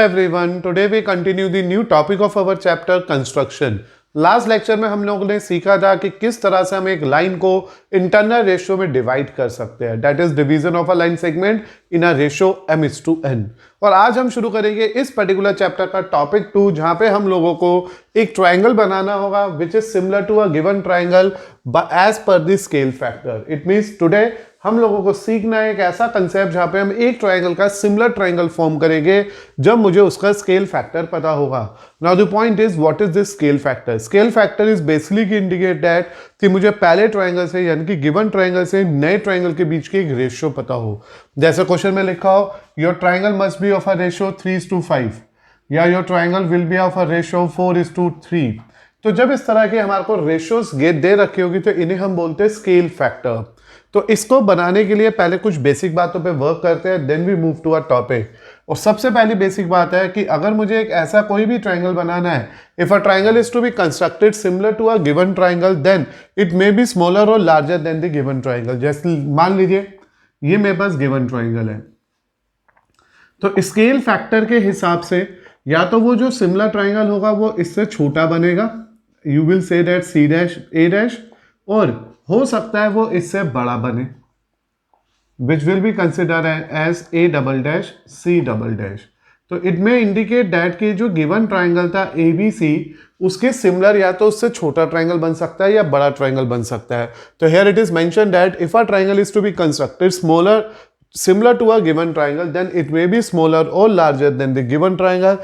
everyone, today we continue the new topic of our chapter construction. Last lecture में हम लोगों ने सीखा था कि किस तरह से हम एक लाइन को इंटरनल रेशियो में डिवाइड कर सकते हैं, that is division of a line segment in a ratio m:n। और आज हम शुरू करेंगे इस पर्टिकुलर चैप्टर का टॉपिक 2, जहां पे हम लोगों को एक ट्रायंगल बनाना होगा which is similar to a given triangle as per the scale factor. It means today हम लोगों को सीखना है एक ऐसा कंसेप्ट जहां पे हम एक ट्रायंगल का सिमिलर ट्रायंगल फॉर्म करेंगे जब मुझे उसका स्केल फैक्टर पता होगा। Now the point is what is this scale factor? Scale factor is basically indicate that कि मुझे पहले ट्रायंगल से यानी कि गिवन ट्रायंगल से नए ट्रायंगल के बीच की एक रेशियो पता हो। जैसे क्वेश्चन में लिखा हो your triangle must be of a ratio 3:5 या your triangle will be of a ratio 4:3। तो जब इस तरह के हमारे को रेशियोज दे रखी होगी तो इन्हें हम बोलते हैं स्केल फैक्टर। तो इसको बनाने के लिए पहले कुछ बेसिक बातों पे वर्क करते हैं, then we move to a topic. और सबसे पहली बेसिक बात है कि अगर मुझे एक ऐसा कोई भी ट्रायंगल बनाना है, if a triangle is to be constructed similar to a given triangle then it may be smaller or larger than the given triangle. जैसे मान लीजिए ये मेरे पास गिवन ट्रायंगल है, तो स्केल फैक्टर के हिसाब से या तो वो जो सिमिलर ट्रायंगल होगा वो इससे छोटा बनेगा, you will say that C', और हो सकता है वो इससे बड़ा बने which will be consider as A', C'। तो इट में इंडिकेट दैट कि जो गिवन ट्रायंगल था ABC उसके सिमिलर या तो उससे छोटा ट्रायंगल बन सकता है या बड़ा ट्रायंगल बन सकता है। तो here it is mention that if a triangle is to be constructed smaller similar to a given triangle then it may be smaller or larger than the given triangle।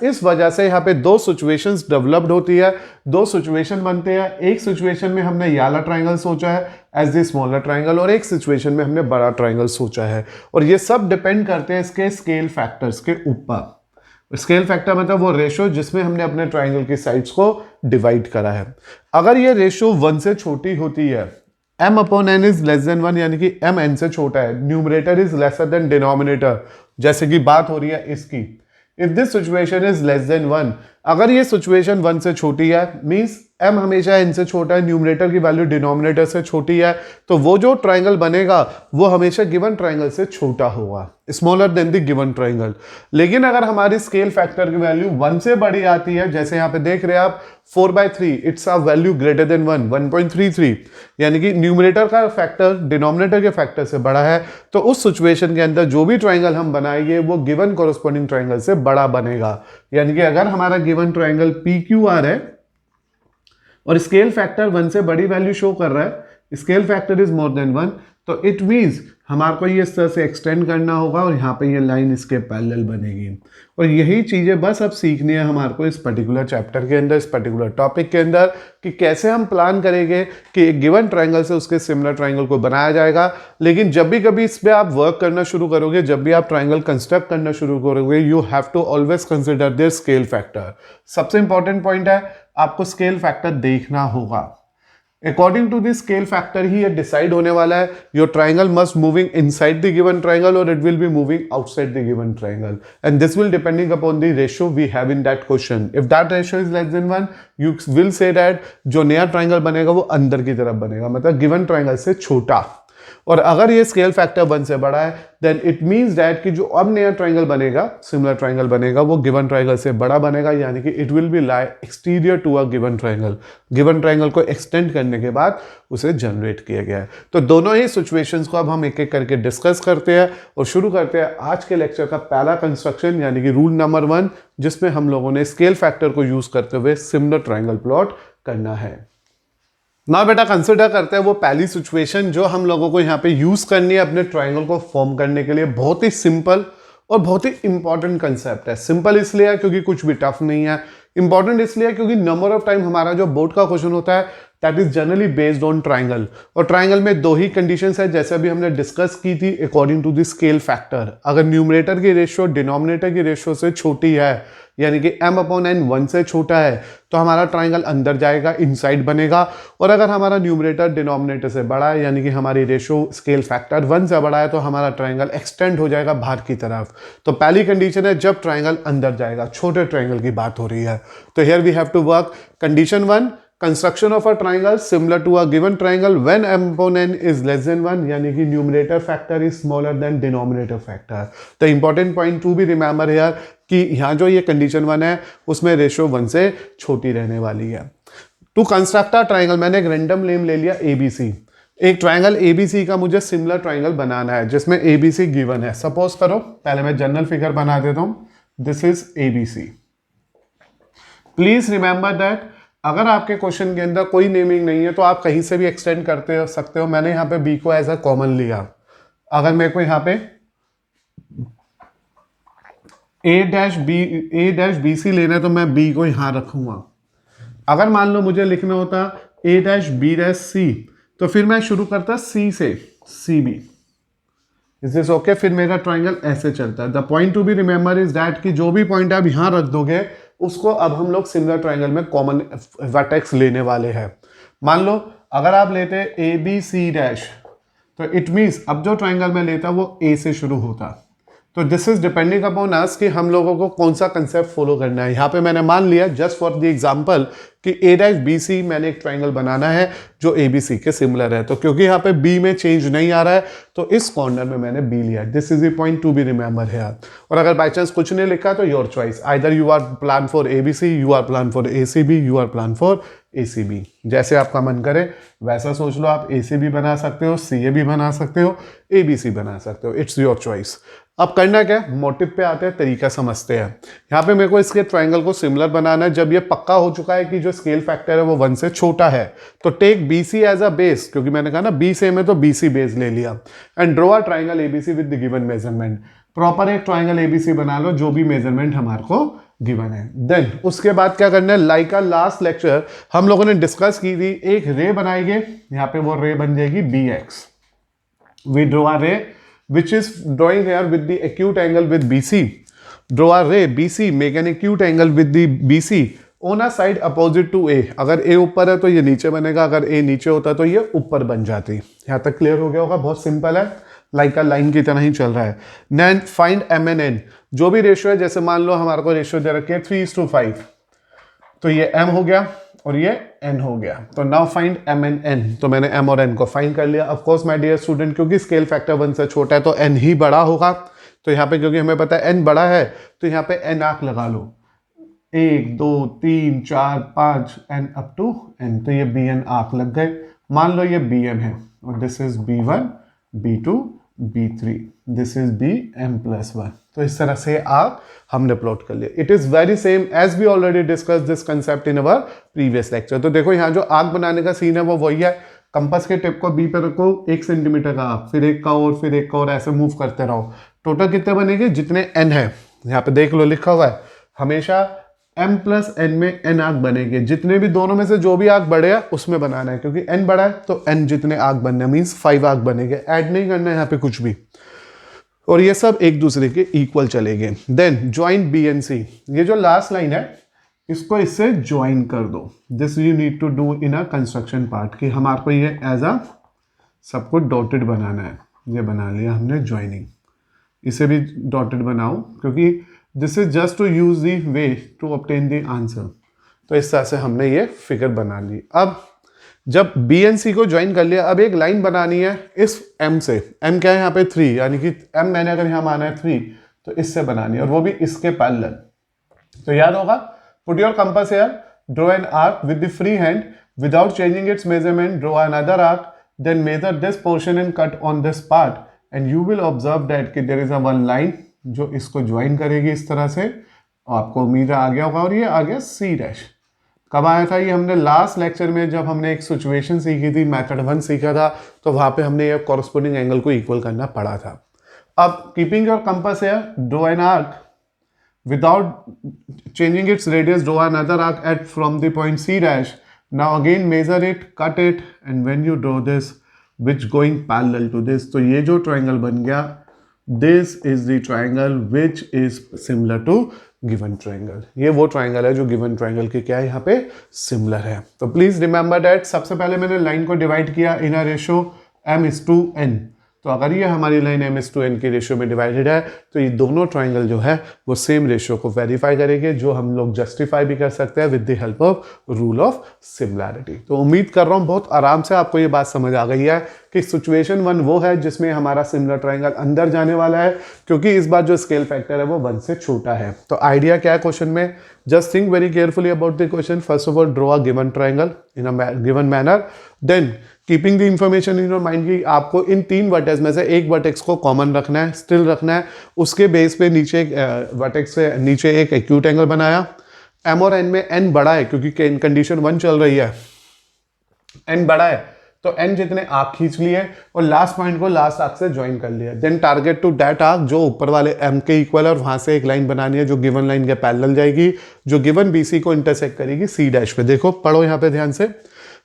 इस वजह से यहाँ पे दो सिचुएशंस डेवलप्ड होती है, दो situation बनते हैं। एक सिचुएशन में हमने ये वाला ट्रायंगल सोचा है एज द स्मॉलर ट्रायंगल और एक सिचुएशन में हमने बड़ा ट्रायंगल सोचा है, और ये सब डिपेंड करते हैं इसके स्केल फैक्टर्स के ऊपर। स्केल फैक्टर मतलब वो रेशियो जिसमें हमने अपने ट्रायंगल की साइड्स को डिवाइड करा है। अगर ये रेशियो 1 से छोटी होती है, m/n इज लेस देन 1 यानी कि m n से छोटा है, numerator is lesser than denominator, जैसे कि बात हो रही है इसकी। If this situation is less than 1, अगर ये सिचुएशन 1 से छोटी है मींस m हमेशा n से छोटा है, न्यूमरेटर की वैल्यू डिनोमिनेटर से छोटी है, तो वो जो ट्रायंगल बनेगा वो हमेशा गिवन ट्रायंगल से छोटा होगा, smaller than the given triangle. लेकिन अगर हमारी स्केल फैक्टर की वैल्यू 1 से बड़ी आती है, जैसे यहाँ पे देख रहे हैं आप 4/3, it's a value greater than 1, 1.33, यानी कि न्यूमरेटर का फैक्टर डिनोमिनेटर के फैक्टर से बड़ा है, तो उस सिचुएशन के अंदर जो भी ट्रायंगल हम बनाएंगे वो गिवन कॉरस्पॉन्डिंग ट्रायंगल से बड़ा बनेगा। यानी कि अगर हमारा गिवन ट्रायंगल PQR है और स्केल फैक्टर 1 से बड़ी वैल्यू शो कर रहा है, scale factor is more then 1, तो इट मींस हमारे को ये इस तरह से एक्सटेंड करना होगा और यहाँ पे ये लाइन इसके पैरेलल बनेगी। और यही चीज़ें बस अब सीखनी है हमारे को इस पर्टिकुलर चैप्टर के अंदर, इस पर्टिकुलर टॉपिक के अंदर, कि कैसे हम प्लान करेंगे कि एक गिवन ट्रायंगल से उसके सिमिलर ट्रायंगल को बनाया जाएगा। लेकिन जब भी कभी इस पर आप वर्क करना शुरू करोगे, जब भी आप ट्रायंगल कंस्ट्रक्ट करना शुरू करोगे, you have to always consider their scale factor. सबसे इंपॉर्टेंट पॉइंट है आपको स्केल फैक्टर देखना होगा। According to this scale factor ही ये डिसाइड होने वाला है your triangle must moving inside the given triangle or it will be moving outside the given triangle, and this will depending upon the ratio we have in that question. If that ratio is less than 1 you will say that जो नया triangle बनेगा वो अंदर की तरफ बनेगा, मतलब given triangle से छोटा। और अगर ये स्केल फैक्टर 1 से बड़ा है देन इट मींस दैट कि जो अब नया ट्रायंगल बनेगा, सिमिलर ट्रायंगल बनेगा, वो गिवन ट्रायंगल से बड़ा बनेगा, यानी कि it will be lie exterior to a given triangle. Given triangle को एक्सटेंड करने के बाद उसे जनरेट किया गया है। तो दोनों ही सिचुएशंस को अब हम एक एक करके डिस्कस करते हैं और शुरू करते हैं आज के लेक्चर का पहला कंस्ट्रक्शन, यानी कि रूल नंबर 1, जिसमें हम लोगों ने स्केल फैक्टर को यूज करते हुए सिमिलर ट्रायंगल प्लॉट करना है। ना बेटा कंसिडर करते हैं वो पहली सिचुएशन जो हम लोगों को यहाँ पे यूज करनी है अपने ट्रायंगल को फॉर्म करने के लिए। बहुत ही सिंपल और बहुत ही इंपॉर्टेंट कंसेप्ट है। सिंपल इसलिए है क्योंकि कुछ भी टफ नहीं है, इंपॉर्टेंट इसलिए है क्योंकि नंबर ऑफ टाइम हमारा जो बोर्ड का क्वेश्चन होता है that is generally based on triangle, और ट्रायंगल में दो ही कंडीशंस है जैसे अभी हमने डिस्कस की थी according to the scale factor. अगर न्यूमरेटर की रेशियो डिनोमिनेटर की रेशियो से छोटी है, यानी कि m/n 1 से छोटा है, तो हमारा ट्रायंगल अंदर जाएगा, इनसाइड बनेगा। और अगर हमारा न्यूमरेटर डिनोमिनेटर से बड़ा है, यानी कि हमारी रेशियो स्केल फैक्टर 1 से बड़ा है, तो हमारा ट्रायंगल एक्सटेंड हो जाएगा बाहर की तरफ। तो पहली कंडीशन है जब ट्रायंगल अंदर जाएगा, छोटे ट्रायंगल की बात हो रही है। तो here we have to work condition 1, construction of a triangle similar to a given triangle when m upon n is less than 1, यानी कि numerator factor is smaller than denominator factor. The important point to be remember here कि यहाँ जो ये condition 1 है उसमें ratio 1 से छोटी रहने वाली है। टू कंस्ट्रक्ट अ ट्राइंगल, मैंने एक रैंडम नेम ले लिया ABC। एक ट्राइंगल ABC का मुझे सिमिलर ट्राइंगल बनाना है जिसमें ABC गिवन है। सपोज करो, पहले मैं जनरल फिगर बना देता हूं, this is ABC। Please remember that अगर आपके क्वेश्चन के अंदर कोई नेमिंग नहीं है तो आप कहीं से भी एक्सटेंड करते सकते हो। मैंने यहाँ पे B को एज अ कॉमन लिया। अगर मेरे को यहाँ पे A-BC लेना है तो मैं B को यहाँ रखूंगा। अगर मान लो मुझे लिखना होता A-B-C तो फिर मैं शुरू करता C से, CB। Is this okay? फिर मेरा ट्राइंगल ऐसे चलता है। The point to be remember is that कि जो भी पॉइंट आप यहाँ रख दोगे उसको अब हम लोग सिमिलर ट्राइंगल में कॉमन वर्टेक्स लेने वाले हैं। मान लो अगर आप लेते ABC' तो इट मीन्स अब जो ट्राइंगल में लेता वो A से शुरू होता। तो this is depending upon us कि हम लोगों को कौन सा कंसेप्ट फॉलो करना है। यहाँ पे मैंने मान लिया जस्ट फॉर द एग्जांपल कि A-BC मैंने एक ट्राइंगल बनाना है जो ABC के सिमिलर है। तो क्योंकि यहाँ पे B में चेंज नहीं आ रहा है तो इस कॉर्नर में मैंने B लिया। This is the point to be remember here. और अगर बाई चांस कुछ नहीं लिखा तो your choice, either you are plan for ABC, you are plan for ACB, you are plan for ACB। जैसे आपका मन करे वैसा सोच लो। आप ACB बना सकते हो, CA बना सकते हो, ABC बना सकते हो, इट्स योर चॉइस। अब करना क्या है, मोटिव पे आते हैं, तरीका समझते हैं। यहाँ पे मेरे को इसके ट्राइंगल को सिमिलर बनाना है। जब ये पक्का हो चुका है कि जो स्केल फैक्टर है वो 1 से छोटा है तो take BC as a base, क्योंकि मैंने कहा ना B सेम है तो BC बेस ले लिया, and draw a triangle ABC with the given measurement. Proper एक ट्राइंगल ABC बना लो जो भी मेजरमेंट हमारे को गिवन है। देन उसके बाद क्या करना है, लाइक अ लास्ट लेक्चर हम लोगों ने डिस्कस की थी, एक रे बनाएंगे। यहाँ पे वो रे बन जाएगी BX। वी ड्रॉ अ रे which is drawing here with the acute angle with BC. Draw a ray BC, make an acute angle with the BC on a side opposite to A। अगर A ऊपर है तो ये नीचे बनेगा, अगर A नीचे होता तो ये ऊपर बन जाती। यहाँ तक क्लियर हो गया होगा, बहुत सिंपल है, लाइक a लाइन की तरह ही चल रहा है। Then find M and N, जो भी रेशियो है, जैसे मान लो हमारे को रेशियो दे रखे 3:5 तो ये M हो गया और ये N हो गया। तो now find M and N। तो मैंने M और N को फाइंड कर लिया। Of course my dear student, क्योंकि स्केल फैक्टर 1 से छोटा है तो N ही बड़ा होगा। तो यहाँ पे क्योंकि हमें पता है N बड़ा है तो यहाँ पे N आंक लगा लो, 1 2 3 4 5 N अप टू N। तो ये BN आंक लग गए। मान लो ये BM है और this is B1 B2 B3, this is BM+1। तो इस तरह से आग हमने प्लॉट कर लिया। It is very same as we already discuss this concept in our previous lecture. तो देखो यहाँ जो आग बनाने का सीन है वो वही है। कंपास के टिप को B पे रखो, 1 सेंटीमीटर का आग, फिर एक का और, फिर एक का और, ऐसे मूव करते रहो। टोटल कितने बनेंगे, जितने N है, यहाँ पे देख लो लिखा हुआ है, हमेशा M+N में N आग बनेंगे। जितने भी दोनों में से जो भी आग बढ़े उसमें बनाना है, क्योंकि N बड़ा है तो N जितने आग बनने मीन्स 5 आग बनेंगे। ऐड नहीं करना है यहाँ पे कुछ भी, और ये सब एक दूसरे के इक्वल चलेंगे। Then join B and C, ये जो लास्ट लाइन है इसको इससे ज्वाइन कर दो। This you need to do in a construction part, कि हमारे को ये एज अ सबको डॉटेड बनाना है। ये बना लिया हमने ज्वाइनिंग, इसे भी डॉटेड बनाओ क्योंकि this is just to use the way to obtain the answer. तो इस तरह से हमने ये फिगर बना ली। अब जब B and C को ज्वाइन कर लिया, अब एक लाइन बनानी है इस M से। M क्या है यहाँ पे 3, यानी कि M मैंने अगर यहाँ माना है 3 तो इससे बनानी है, और वो भी इसके पैरेलल। तो याद होगा, put your compass here, draw an arc with the free hand without changing its measurement, draw another arc, then measure this portion and cut on this part, and you will observe that कि there is a one line जो इसको join करेगी इस तरह से। आपको उम्मीद आ गया होगा। और ये आ गया C'। कब आया था ये, हमने लास्ट लेक्चर में जब हमने एक सिचुएशन सीखी थी, मेथड 1 सीखा था, तो वहां पे हमने ये कॉरस्पॉन्डिंग एंगल को इक्वल करना पड़ा था। अब keeping your compass here, draw an arc without changing its radius, draw another arc at from the point C'. Now again measure it, cut it, and when you draw this which going parallel to this, तो ये जो triangle बन गया, this is the triangle which is similar to given triangle। ये वो triangle है जो given triangle के क्या है यहाँ पे similar है। तो please remember that सबसे पहले मैंने line को divide किया in a ratio m is to n। तो अगर ये हमारी लाइन M/N की रेशियो में डिवाइडेड है तो ये दोनों ट्राइंगल जो है वो सेम रेशियो को वेरीफाई करेंगे, जो हम लोग जस्टिफाई भी कर सकते हैं with the help of rule of similarity. तो उम्मीद कर रहा हूँ बहुत आराम से आपको ये बात समझ आ गई है कि सिचुएशन 1 वो है जिसमें हमारा सिमिलर ट्राइंगल अंदर जाने वाला है, क्योंकि इस बार जो स्केल फैक्टर है वो 1 से छोटा है। तो आइडिया क्या है क्वेश्चन में, just think very carefully about the question. First of all draw a given triangle in a given manner, then keeping the information in your mind कि आपको इन 3 वर्टेक्स में से एक वर्टेक्स को कॉमन रखना है, स्टिल रखना है, उसके बेस पे नीचे वर्टेक्स से नीचे एक एक्यूट एंगल बनाया। M और N में N बड़ा है क्योंकि कंडीशन 1 चल रही है, N बड़ा है तो N जितने आर्क खींच लिए और लास्ट पॉइंट को लास्ट आर्क से ज्वाइन कर लिया। Then target to that arc जो ऊपर वाले M के इक्वल है और वहां से एक लाइन बनानी है जो गिवन लाइन के पैरेलल जाएगी, जो गिवन BC को इंटरसेक्ट करेगी C' पे। देखो पढ़ो यहाँ पे ध्यान से,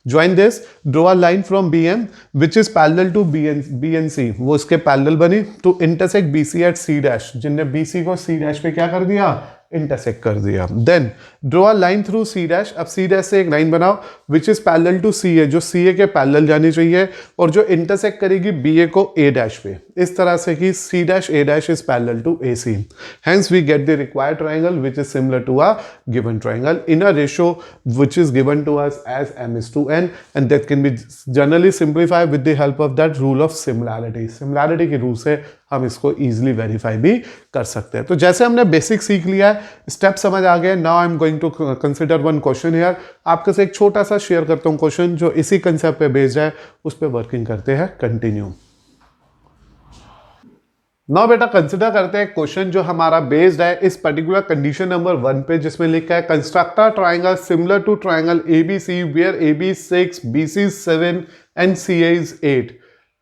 join this, draw a line from BM which is parallel to BNC, वो इसके पैरेलल बनी to intersect BC at C', जिनने BC को C' पे क्या कर दिया, इंटरसेक्ट कर दिया। Then draw a line through C', अब C' से एक लाइन बनाओ which is parallel to CA, जो CA के पैरेलल जानी चाहिए और जो इंटरसेक्ट करेगी BA को A' पे, इस तरह से कि C', A' is parallel to AC। Hence we get the required triangle which is similar to a given triangle in a ratio which is given to us as M/N, and that can be generally simplified with the help of that rule of similarity. Similarity के rule से हम इसको easily verify भी कर सकते हैं। तो जैसे हमने बेसिक सीख लिया है, स्टेप समझ आ गए, now I am going to consider one question here. आपके से एक छोटा सा शेयर करता हूं क्वेश्चन जो इसी कंसेप्ट पे बेस्ड है, उस पे वर्किंग करते हैं, कंटिन्यू। नाउ बेटा कंसिडर करते हैं क्वेश्चन जो हमारा बेस्ड है इस पर्टिकुलर कंडीशन नंबर 1 पे, जिसमें लिखा है construct a triangle similar to triangle ABC where AB 6, BC 7 and CA is 8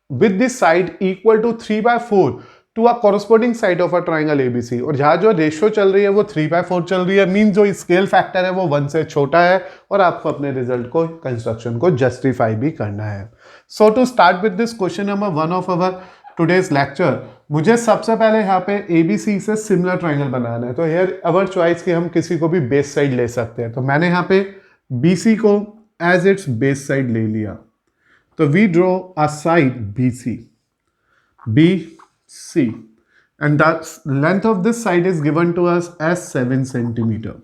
with this side equal to 3/4 to a corresponding side of a triangle ABC। और यहाँ जो रेशियो चल रही है वो 3/4 चल रही है, मीन जो स्केल फैक्टर है वो 1 से छोटा है, और आपको अपने रिजल्ट को, कंस्ट्रक्शन को जस्टिफाई भी करना है। So to start with this question number 1 of our today's lecture, मुझे सबसे पहले यहाँ पे ABC से सिमिलर ट्राइंगल बनाना है। तो हियर अवर चॉइस कि हम किसी को भी बेस साइड ले सकते हैं। तो मैंने यहाँ पे BC को एज इट्स बेस साइड ले लिया, तो we draw a side BC and the length of this side is given to us as 7 centimeter.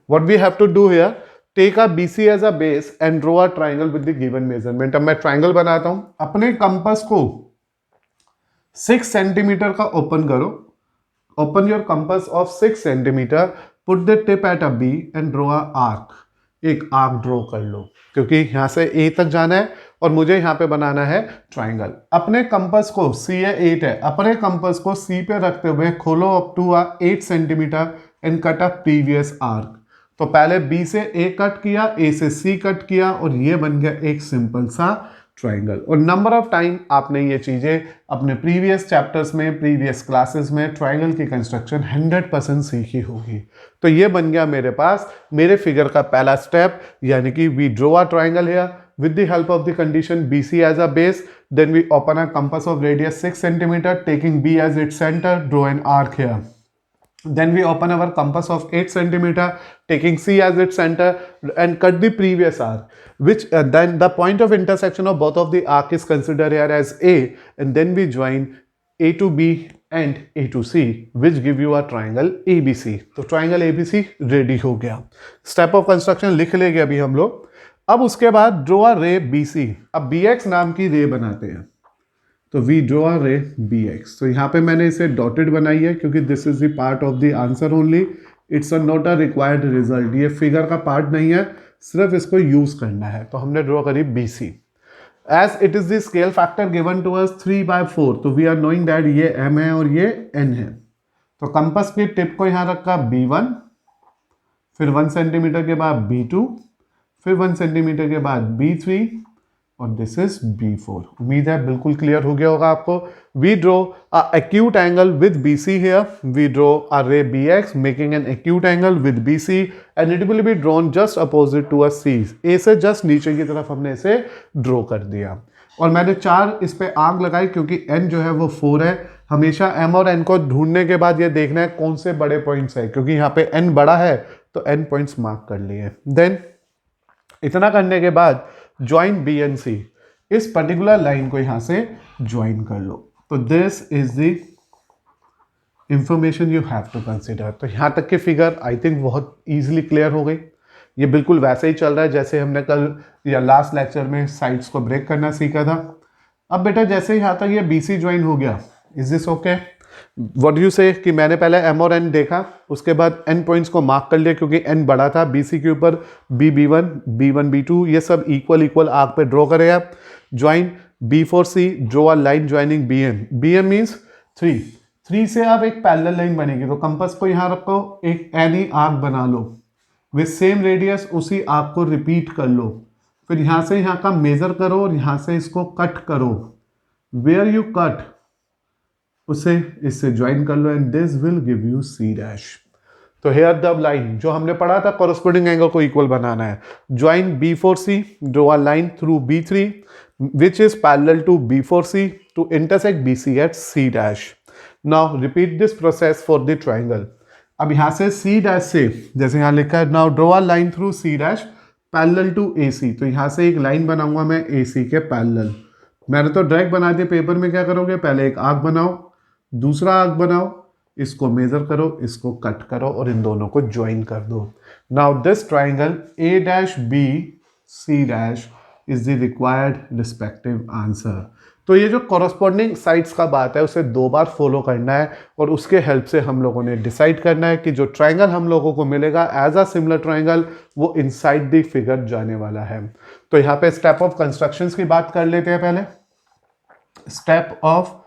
What we have to do here, take a BC as a base and draw a triangle with the given measurement। अब मैं triangle बनाता हूं, अपने compass को 6 centimetre का open करो, open your compass of 6 centimetre, put the tip at a B and draw a arc, एक arc draw कर लो, क्योंकि यहां से A तक जाना है और मुझे यहां पे बनाना है ट्राइंगल। अपने कंपास को, CA 8 है, अपने कंपास को C पे रखते हुए खोलो up to 8 centimetre and cut a previous arc. तो पहले B से A कट किया, A से C कट किया, और ये बन गया एक सिंपल सा ट्राइंगल। और नंबर ऑफ टाइम आपने ये चीजें अपने प्रीवियस चैप्टर्स में, प्रीवियस क्लासेस में ट्राइंगल की कंस्ट्रक्शन 100% सीखी होगी। तो ये बन गया मेरे पास मेरे फिगर का पहला स्टेप, यानी कि we draw a triangle here with the help of the condition BC as a base, then we open a compass of radius 6 centimeter, taking B as its center, draw an arc here. Then we open our compass of 8 centimeter, taking C as its center, and cut the previous arc, which then the point of intersection of both of the arc is considered here as A, and then we join A to B and A to C, which give you a triangle ABC। तो triangle ABC ready हो गया। Step of construction लिख लेंगे अभी हम लोग। अब उसके बाद ड्रॉ अ रे BC, अब BX नाम की रे बनाते हैं, तो we draw a ray BX। तो यहाँ पे मैंने इसे डॉटेड बनाई है क्योंकि this is the part of the answer only, it's not a required result, ये फिगर का पार्ट नहीं है, सिर्फ इसको यूज करना है। तो हमने ड्रॉ करी BC as it is the scale factor given to us 3/4, तो वी आर नोइंग दैट ये M है और ये N है। तो कंपास की टिप को यहाँ रखा B1, फिर 1 सेंटीमीटर के बाद B2, फिर 1 सेंटीमीटर के बाद B3, और दिस इज B4। उम्मीद है बिल्कुल क्लियर हो गया होगा आपको। We draw a acute angle with BC here, we draw a ray BX making an acute angle with BC and it will be drawn just opposite to a C। A से just नीचे की तरफ हमने इसे draw कर दिया, और मैंने 4 इस पे आग लगाई क्योंकि N जो है वो 4 है। हमेशा M और N को ढूंढने के बाद ये देखना है कौन से बड़े पॉइंट्स है, क्योंकि यहाँ पे N बड़ा है तो N पॉइंट्स मार्क कर लिए। देन इतना करने के बाद ज्वाइन B एंड C, इस पर्टिकुलर लाइन को यहां से ज्वाइन कर लो। तो this is the information you have to consider. तो यहाँ तक की फिगर आई थिंक बहुत ईजिली क्लियर हो गई। ये बिल्कुल वैसे ही चल रहा है जैसे हमने कल या लास्ट लेक्चर में साइड्स को ब्रेक करना सीखा था। अब बेटा जैसे यहाँ तक ये BC ज्वाइन हो गया, is this okay? What you से कि मैंने पहले M और N देखा, उसके बाद N पॉइंट्स को मार्क कर लिया क्योंकि N बड़ा था, BC के ऊपर B1, B1, B2 ये सब इक्वल इक्वल आर्क पे ड्रॉ करें आप। Join B4C, draw a line joining BM। BM means 3 से आप एक पैरेलल लाइन बनेगी, तो कंपास को यहाँ रखो, एक एनी आर्क बना लो विथ सेम रेडियस, उसी आर्क को रिपीट कर लो, फिर यहाँ से यहाँ का मेजर करो और यहाँ से इसको कट करो। वेयर यू कट उसे इससे ज्वाइन कर लो and this will give you C'। तो हेयर द लाइन जो हमने पढ़ा था कॉरस्पॉन्डिंग एंगल को इक्वल बनाना है। Join B4C, draw a line through B3 which is parallel to B4C to intersect BC at C'। Now repeat this process for the triangle. अब यहां से C' से जैसे यहां लिखा है, now draw a line through C' parallel to AC। तो यहां से एक लाइन बनाऊंगा मैं AC के पैरेलल। मैंने तो डायरेक्ट बना दिया, पेपर में क्या करोगे, पहले एक आर्क बनाओ, दूसरा आर्क बनाओ, इसको मेजर करो, इसको कट करो और इन दोनों को ज्वाइन कर दो। Now this triangle A', B, C' is the required respective answer. तो ये जो कॉरस्पॉन्डिंग साइड्स का बात है उसे 2 बार फॉलो करना है और उसके हेल्प से हम लोगों ने डिसाइड करना है कि जो ट्राइंगल हम लोगों को मिलेगा एज अ सिमिलर ट्राइंगल वो इनसाइड द फिगर जाने वाला है। तो यहाँ पे स्टेप ऑफ कंस्ट्रक्शन की बात कर लेते हैं पहले। स्टेप ऑफ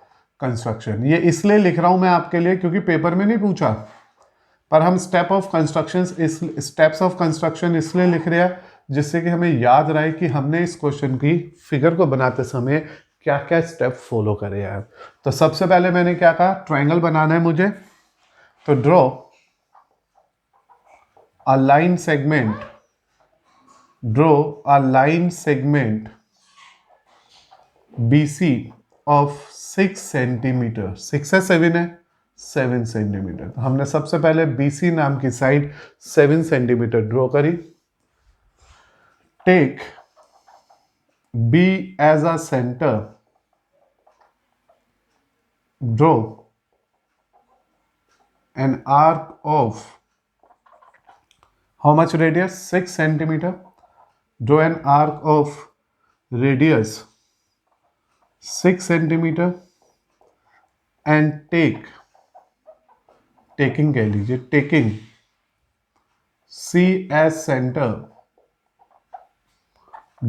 कंस्ट्रक्शन, ये इसलिए लिख रहा हूं मैं आपके लिए क्योंकि पेपर में नहीं पूछा, पर हम step of construction steps of construction इसलिए लिख रहे हैं जिससे कि हमें याद रहे कि हमने इस क्वेश्चन की फिगर को बनाते समय क्या क्या स्टेप फॉलो करे हैं। तो सबसे पहले मैंने क्या कहा, ट्राइंगल बनाना है मुझे, तो draw a line segment, draw a line segment BC of 6 centimetre, 6 है 7 है 7 सेंटीमीटर। तो हमने सबसे पहले BC नाम की साइड 7 सेंटीमीटर ड्रॉ करी। Take B as a centre, draw an arc of how much radius 6 centimetre, draw an arc of radius 6 centimetre and taking कह लीजिए, taking C as center,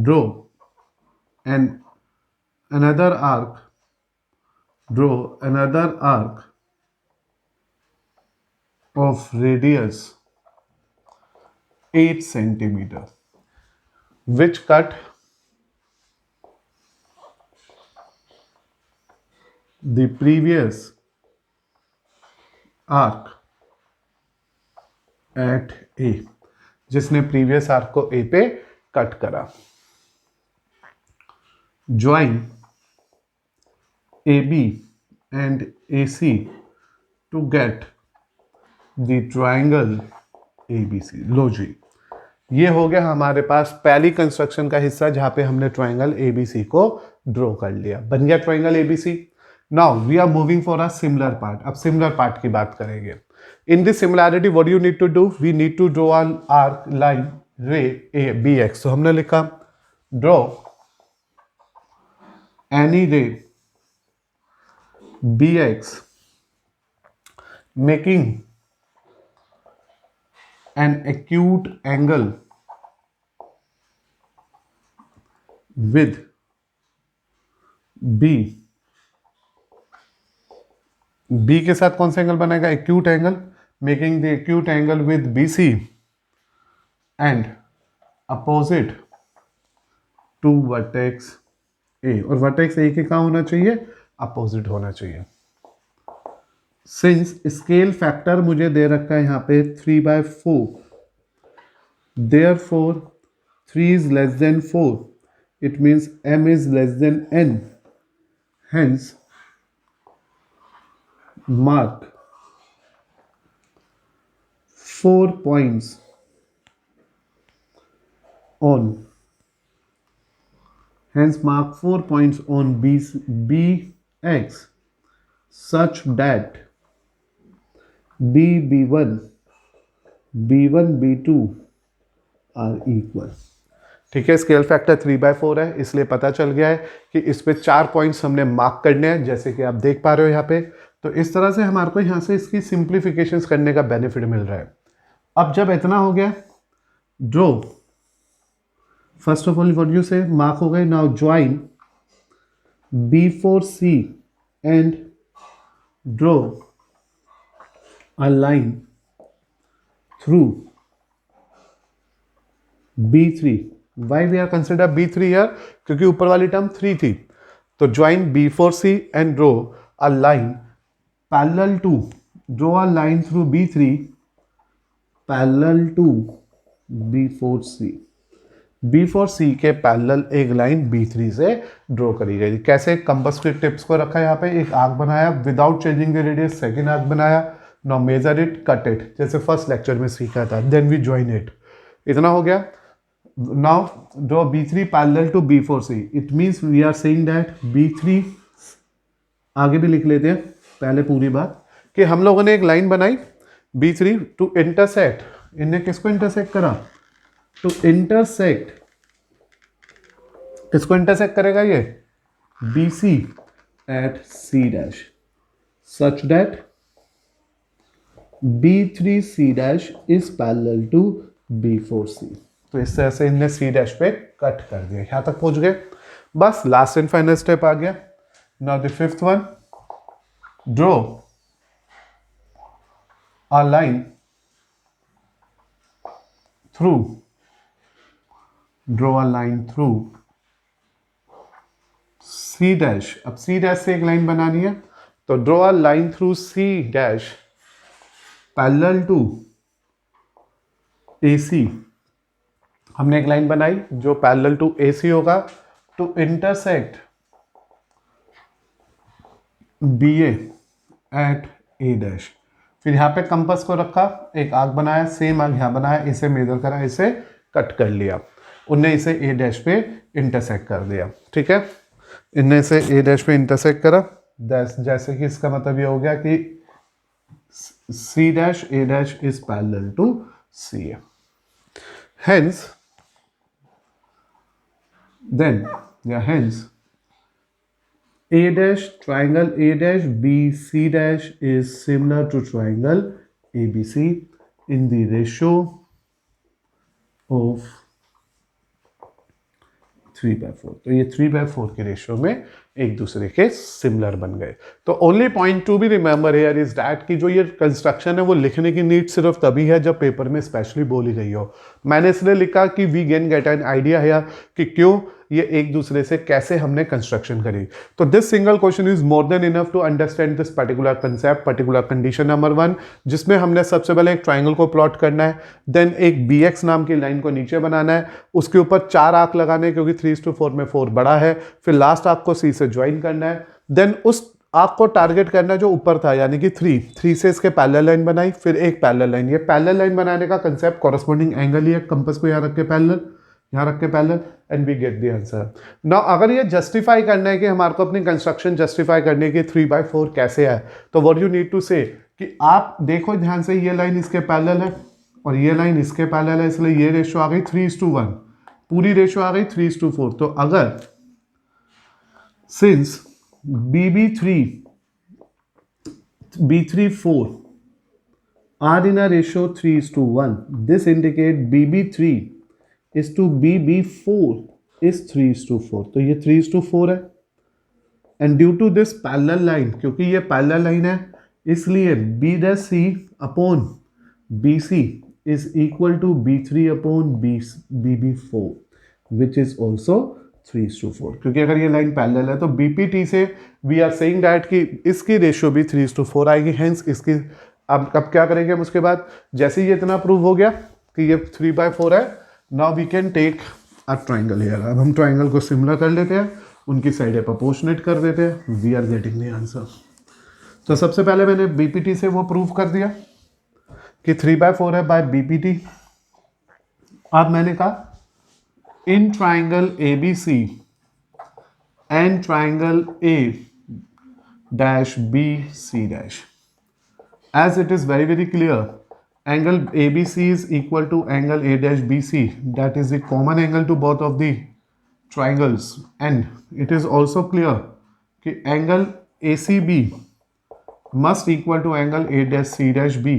draw another arc, draw another arc of radius 8 centimeter, which cut the previous arc at A, जिसने previous arc को A पे cut करा। Join AB and AC to get the triangle ABC। लो जी, ये हो गया हमारे पास पहली construction का हिस्सा जहां पे हमने ट्राइंगल ABC को ड्रॉ कर लिया, बन गया triangle ABC। Now we are moving for a similar part. अब सिमिलर पार्ट की बात करेंगे। In this similarity what you need to do, we need to draw an arc line ray a BX। तो हमने लिखा draw any ray BX making an acute angle with B। B के साथ कौन सा एंगल बनेगा, acute angle, making the acute angle with BC and opposite to vertex A। और vertex A के कहाँ होना चाहिए, अपोजिट होना चाहिए। सिंस स्केल फैक्टर मुझे दे रखा है यहाँ पे 3/4, therefore 3 is less than 4, it means M is less than N, hence mark 4 points on, hence mark 4 points on BX such that B1, B1, B2 are equal। ठीक है, scale factor 3/4 है, इसलिए पता चल गया है कि इस पे 4 पॉइंट्स हमने मार्क करने हैं, जैसे कि आप देख पा रहे हो यहाँ पे। तो इस तरह से हमारे को यहाँ से इसकी सिंप्लीफिकेशंस करने का बेनिफिट मिल रहा है। अब जब इतना हो गया, draw, first of all what you से मार्क हो गए। Now join B4C and draw a line through B3। Why we are consider B3 here? क्योंकि ऊपर वाली टर्म 3 थी। तो join B4C and draw a line parallel to, draw a line through B3 parallel to B4C। B4C के parallel एक line B3 से draw करी गई। कैसे? कंपास के टिप्स को रखा यहाँ पे, एक आर्क बनाया without changing the radius, second arc बनाया, now measure it, cut it, जैसे फर्स्ट लेक्चर में सीखा था, देन वी ज्वाइन इट। इतना हो गया। Now draw B3 parallel to B4C। It means we are saying that B3, आगे भी लिख लेते हैं पहले पूरी बात, कि हम लोगों ने एक लाइन बनाई B3 टू इंटरसेक्ट, इनने किसको इंटरसेक्ट करा? टू इंटरसेक्ट, किसको इंटरसेक्ट करेगा ये? BC at C' such that B3C' is parallel to B4C। तो इस तरह से इनने C' पे कट कर दिया। यहां तक पहुंच गए, बस लास्ट एंड फाइनल स्टेप आ गया। Now the fifth one, draw a line through, draw a line through C'। अब C' से एक लाइन बनानी है, तो draw a line through C' parallel to AC। हमने एक लाइन बनाई जो पैरेलल टू AC होगा, to intersect BA at A'। फिर यहाँ पे कंपास को रखा, एक आर्क बनाया, सेम आर्क यहाँ बनाया, इसे मेजर करा, इसे कट कर लिया, उनने इसे A' पे इंटरसेक्ट कर दिया। ठीक है, इनने इसे A' पे इंटरसेक्ट करा, जैसे कि इसका मतलब ये हो गया कि C' is parallel to CA। Hence, triangle A' BC' is similar to triangle ABC in the ratio of 3/4। तो ये 3/4 के रेशियो में एक दूसरे के सिमिलर बन गए। तो only point to be remember here is that कि जो ये कंस्ट्रक्शन है वो लिखने की नीड सिर्फ तभी है जब पेपर में स्पेशली बोली गई हो। मैंने इसलिए लिखा कि we can get an idea है कि क्यों ये एक दूसरे से कैसे हमने कंस्ट्रक्शन करी। तो this single question is more than enough to understand this particular concept, particular condition number 1, जिसमें हमने सबसे पहले एक ट्राइंगल को प्लॉट करना है, देन एक BX नाम की लाइन को नीचे बनाना है, उसके ऊपर 4 आर्क लगाने क्योंकि 3:4 में 4 बड़ा है, फिर लास्ट आर्क को C से ज्वाइन करना है, देन उस आर्क को टारगेट करना जो ऊपर था यानी कि 3 से इसके पैरेलल लाइन बनाई, फिर एक पैरेलल लाइन। ये पैरेलल लाइन बनाने का कंसेप्ट कॉरस्पॉन्डिंग एंगल ही है, कंपास को यहाँ रख के पैरेलल, यहाँ रख के parallel, and we get the answer. Now अगर ये जस्टिफाई करना है कि हमारे को अपनी कंस्ट्रक्शन जस्टिफाई करने की 3/4 कैसे है, तो व्हाट यू नीड टू से कि आप देखो ध्यान से, ये लाइन इसके पैरेलल है और ये लाइन इसके पैरेलल है, इसलिए ये रेशियो आ गई 3:1, पूरी रेशियो आ गई 3:4। तो अगर since B3 4 are in a ratio 3:1, this indicate BB3 is to BB4 is 3:4। तो ये 3:4 है, and due to this parallel line, क्योंकि ये पैरेलल लाइन है इसलिए B' upon BC is equal to B3 upon BB4 which is also 3:4। क्योंकि अगर ये लाइन पैरेलल है तो BPT से वी आर सेइंग दैट कि इसकी रेशियो भी 3:4 आएगी, हेंस इसकी अब क्या करेंगे हम उसके बाद, जैसे ही ये इतना प्रूव हो गया कि ये 3/4 है, now we can take a triangle here. अब हम ट्राइंगल को सिमिलर कर लेते हैं, उनकी साइडें प्रोपोर्शनेट कर देते हैं, we are getting the answer. तो सबसे पहले मैंने BPT से वो प्रूव कर दिया कि 3/4 है बाय BPT। अब मैंने कहा in triangle ABC and triangle A dash BC dash. As it is very clear, angle ABC is equal to angle A dash BC. That is the common angle to both of the triangles, and it is also clear कि angle ACB must equal to angle A dash C dash B.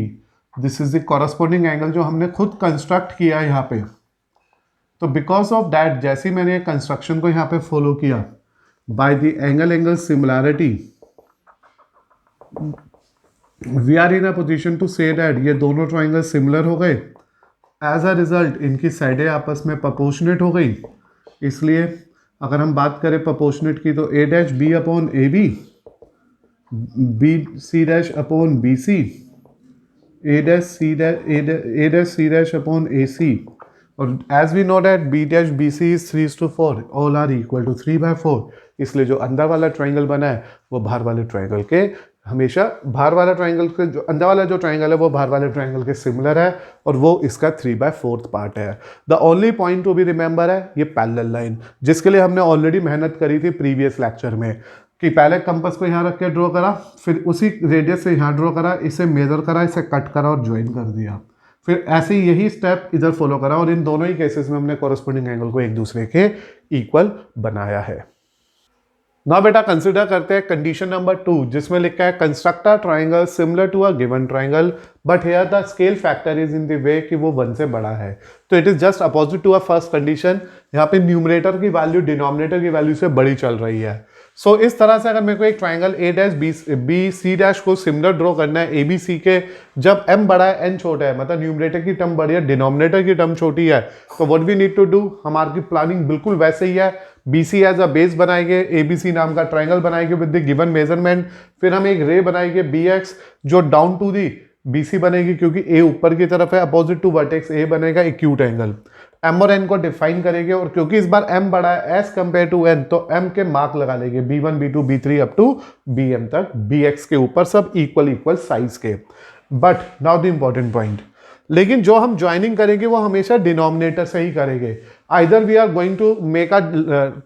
This is the corresponding angle जो हमने खुद construct किया है यहाँ पे. तो because of that जैसे मैंने कंस्ट्रक्शन को यहाँ पे फॉलो किया by the angle similarity, we are in a position to say that ये दोनों ट्राइंगल सिमिलर हो गए. एज अ रिजल्ट इनकी साइडें आपस में प्रोपोर्शनेट हो गई. इसलिए अगर हम बात करें प्रोपोर्शनेट की तो A dash B upon A B C dash upon B C, A dash C dash upon A C. और as we know that B dash B C is 3:4, all are equal to 3/4. इसलिए जो अंदर वाला triangle बना है वो बाहर वाले ट्राइंगल के हमेशा बाहर वाला ट्राइंगल के जो अंदर वाला जो ट्राइंगल है वो बाहर वाले ट्राइंगल के सिमिलर है और वो इसका 3/4 पार्ट है. The only point to be remember है ये पैरेलल लाइन, जिसके लिए हमने ऑलरेडी मेहनत करी थी प्रीवियस लेक्चर में कि पहले कंपास को यहाँ रख के ड्रॉ करा, फिर उसी रेडियस से यहाँ ड्रॉ करा, इसे मेजर करा, इसे कट करा और ज्वाइन कर दिया. फिर ऐसे ही यही स्टेप इधर फॉलो करा और इन दोनों ही केसेस में हमने कॉरस्पॉन्डिंग एंगल को एक दूसरे के इक्वल बनाया है. ना बेटा कंसिडर करते हैं कंडीशन नंबर 2 जिसमें लिखा है construct a triangle similar to a given triangle but here the scale factor is in the way कि वो 1 से बड़ा है. तो it is just opposite to a first condition. यहाँ पे न्यूमरेटर की वैल्यू डिनोमिनेटर की वैल्यू से बड़ी चल रही है. सो इस तरह से अगर मेरे को एक triangle A dash B C dash को सिमिलर ड्रॉ करना है ए बी सी के, जब एम बड़ा है एन छोटा है, मतलब न्यूमरेटर की टर्म बड़ी है डिनोमिनेटर की टर्म छोटी है, तो what we need to do, हमारी प्लानिंग बिल्कुल वैसे ही है. BC एज अ बेस बनाएंगे, ABC नाम का ट्राइंगल बनाएंगे विद द गिवन मेजरमेंट. फिर हम एक रे बनाएंगे BX जो डाउन टू दी BC बनेगी क्योंकि A ऊपर की तरफ है, अपोजिट टू वर्टेक्स A बनेगा एक्यूट एंगल. M और N को डिफाइन करेंगे और क्योंकि इस बार M बड़ा है एज कंपेयर टू N तो M के मार्क लगा लेंगे B1 B2 B3 up to BM तक, BX के ऊपर सब इक्वल साइज के. But now the important point, लेकिन जो हम ज्वाइनिंग करेंगे वो हमेशा डिनोमिनेटर से ही करेंगे. Either we are going to make a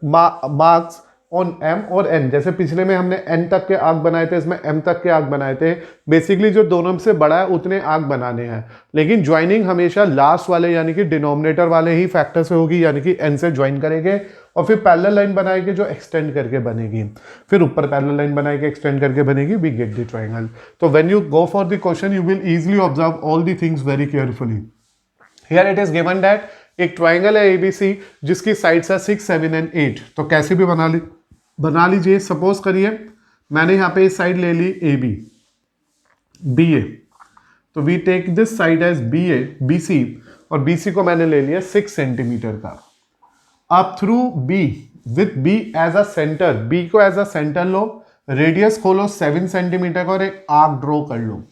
marks on M और एन. जैसे पिछले में हमने एन तक के आर्क बनाए थे, इसमें एम तक के आर्क बनाए थे. बेसिकली जो दोनों से बड़ा है उतने आर्क बनाने हैं, लेकिन ज्वाइनिंग हमेशा लास्ट वाले यानी कि डिनोमिनेटर वाले ही फैक्टर से होगी, यानी कि एन से ज्वाइन करेंगे और फिर पैरेलल लाइन बनाएंगे जो एक्सटेंड करके बनेगी, फिर ऊपर पैरेलल लाइन बनाएंगे एक्सटेंड करके बनेगी, वी गेट द ट्राइंगल. तो when you go for the question you will easily observe all the things very carefully. Here it is given that एक ट्राइंगल है ABC जिसकी साइड्स है 6, 7 एंड 8. तो कैसे भी बना लीजिए. सपोज करिए मैंने यहाँ पे इस साइड ले ली AB BA, तो we take this side as BC और BC को मैंने ले लिया 6 सेंटीमीटर का. अब through B with B as a centre, B को एज अ सेंटर लो, रेडियस खोलो 7 सेंटीमीटर का और एक आर्क ड्रॉ कर लो.